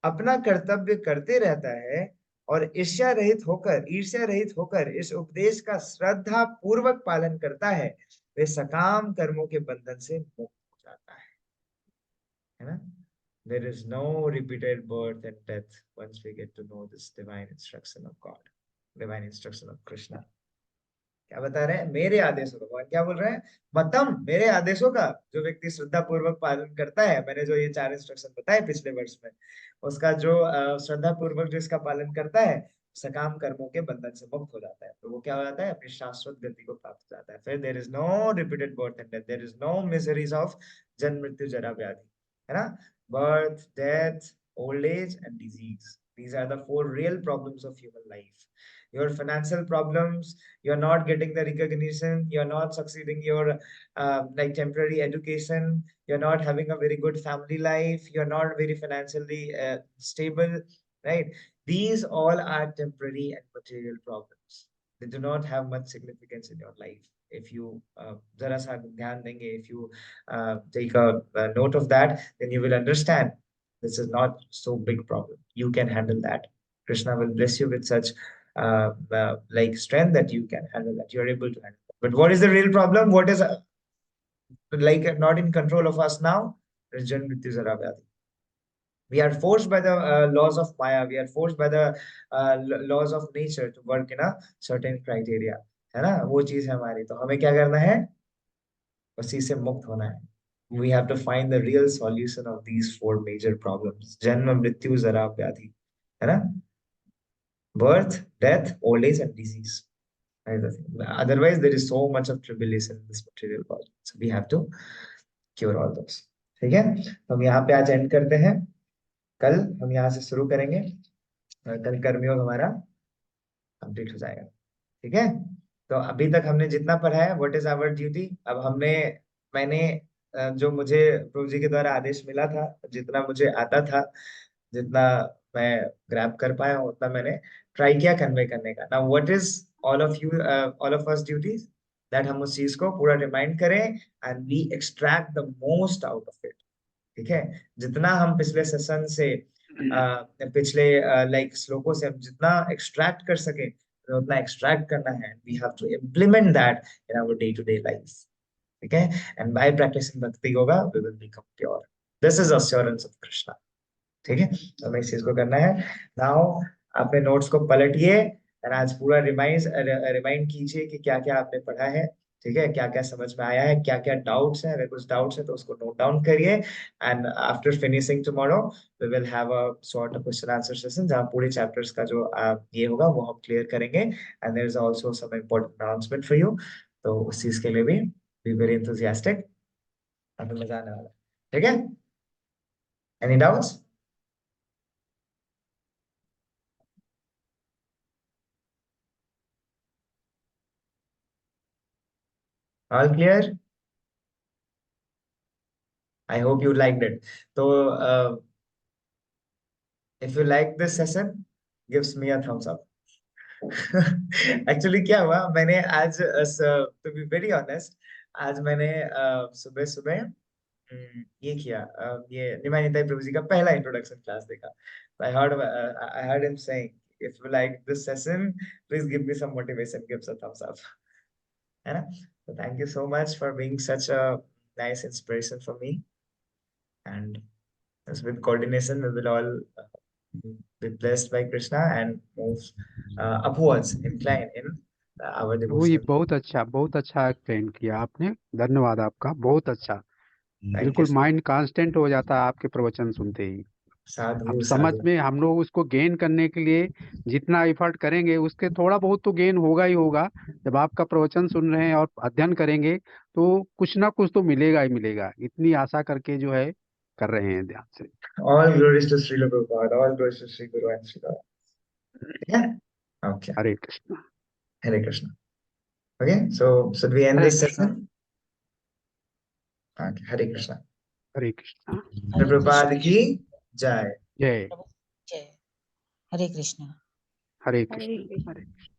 अपना कर्तव्य करते रहता है और ईर्ष्या रहित होकर इस उपदेश का श्रद्धा पूर्वक पालन करता है, वे सकाम कर्मों के बंधन से मुक्त हो जाता है ना? There is no repeated birth and death once we get to know this divine instruction of God, divine instruction of Krishna. क्या बता रहे हैं? मेरे आदेशों का। भगवान क्या बोल रहे हैं? मतम, मेरे आदेशों का जो व्यक्ति श्रद्धा पूर्वक पालन करता है, मैंने जो ये 4 इंस्ट्रक्शन बताए पिछले वर्ष में, उसका जो श्रद्धा पूर्वक जो इसका पालन करता है, सकाम कर्मों के बंधन से मुक्त हो जाता है। तो वो क्या हो जाता है? अपनी शाश्वत गति को प्राप्त हो जाता है। फिर there is no repeated birth and death, there is no miseries of janma mrityu जरा व्याधि, है ना? Birth, death, old age, and disease. These are the 4 real problems of human life. Your financial problems, you're not getting the recognition, you're not succeeding your like temporary education, you're not having a very good family life, you're not very financially stable, right? These all are temporary and material problems. They do not have much significance in your life. If you zara sa dhyan denge, if you take a note of that, then you will understand this is not so big problem. You can handle that. Krishna will bless you with such like strength that you can handle that. You are able to handle that. But what is the real problem? What is like not in control of us now? Janma mrityu jara vyadhi. We are forced by the laws of Maya. We are forced by the laws of nature to work in a certain criteria. है ना? वो चीज है हमारी। तो हमें क्या करना है? उसी से मुक्त होना है। We have to find the real solution of these 4 major problems. जन्म मृत्यु जरा व्याधि, है ना? Birth, death, old age, and disease. Otherwise, there is so much of tribulation in this material world. So we have to cure all those. ठीक है? तो हम यहाँ पे आज एंड करते हैं। कल हम यहाँ से शुरू करेंगे। कल कर्मयोग हमारा कंप्लीट हो जाएगा। ठीक है? तो अभी तक हमने जितना पढ़ा है, व्हाट इज आवर ड्यूटी, अब मैंने जो मुझे प्रभु जी के द्वारा आदेश मिला था, जितना मुझे आता था, जितना मैं ग्रैब कर पाया हूँ, उतना मैंने ट्राई किया कन्वे करने का। Now what is all of us duties, that हम उस चीज को पूरा रिमाइंड करें and we extract the most out of it. ठीक है? जितना हम पिछले सेशन से पिछले लाइक श्लोकों से हम जितना एक्सट्रैक्ट कर सके, उतना एक्सट्रैक्ट करना है। We have to implement that in our day to day life. ठीक है? And by practising bhakti yoga we will become pure. This is assurance of Krishna. ठीक है? तो हमें इस चीज को करना है। नाउ अपने नोट्स को पलटिए और आज पूरा रिमाइंड कीजिए कि क्या क्या आपने पढ़ा है। ठीक है? क्या क्या समझ में आया है, क्या क्या डाउट्स हैं। अगर कुछ डाउट्स है तो उसको नोट डाउन करिए and after finishing tomorrow we will have a sort of question answer session, जहां पूरे चैप्टर्स का जो ये होगा वो हम क्लियर करेंगे। And there is also some important announcement for you. तो उस चीज के लिए भी बी वेरी एंथुसियास्टिक। हमें मजा आने वाला है। ठीक है? Any doubts? All clear? I hope you liked it. So, if you like this session, gives me a thumbs up. Actually, क्या हुआ, मैंने आज to be very honest, आज मैंने सुबह सुबह ये किया, ये निमानिता प्रभु जी का पहला इंट्रोडक्शन क्लास देखा। I heard him saying, if you like this session, please give me some motivation, give us a thumbs up. है ना? So thank you so much for being such a nice inspiration for me. And as with coordination, we will all be blessed by Krishna and move upwards, incline in our वो ये devotional. बहुत अच्छा एक्सप्लेन किया आपने। धन्यवाद आपका, बहुत अच्छा। Thank you बिल्कुल so माइंड कांस्टेंट हो जाता है आपके प्रवचन सुनते ही। साधु अब समझ साधु। में हम लोग उसको गेन करने के लिए जितना एफर्ट करेंगे, उसके थोड़ा बहुत तो गेन होगा ही होगा। जब आपका प्रवचन सुन रहे हैं और अध्ययन करेंगे तो कुछ ना कुछ तो मिलेगा ही मिलेगा। इतनी आशा करके जो है कर रहे हैं ध्यान से। All glories to Srila Prabhupada, all glories to Sri Guru and Sri Radha. Yeah. Okay. Hare Krishna. Hare Krishna. Okay. So should we end Hare this Krishna. session? Okay. Hare Krishna. Hare Krishna. Srila Prabhupada की जय। जय। जय हरे कृष्णा। हरे हरे कृष्ण। कृष्ण। हरे कृष्ण।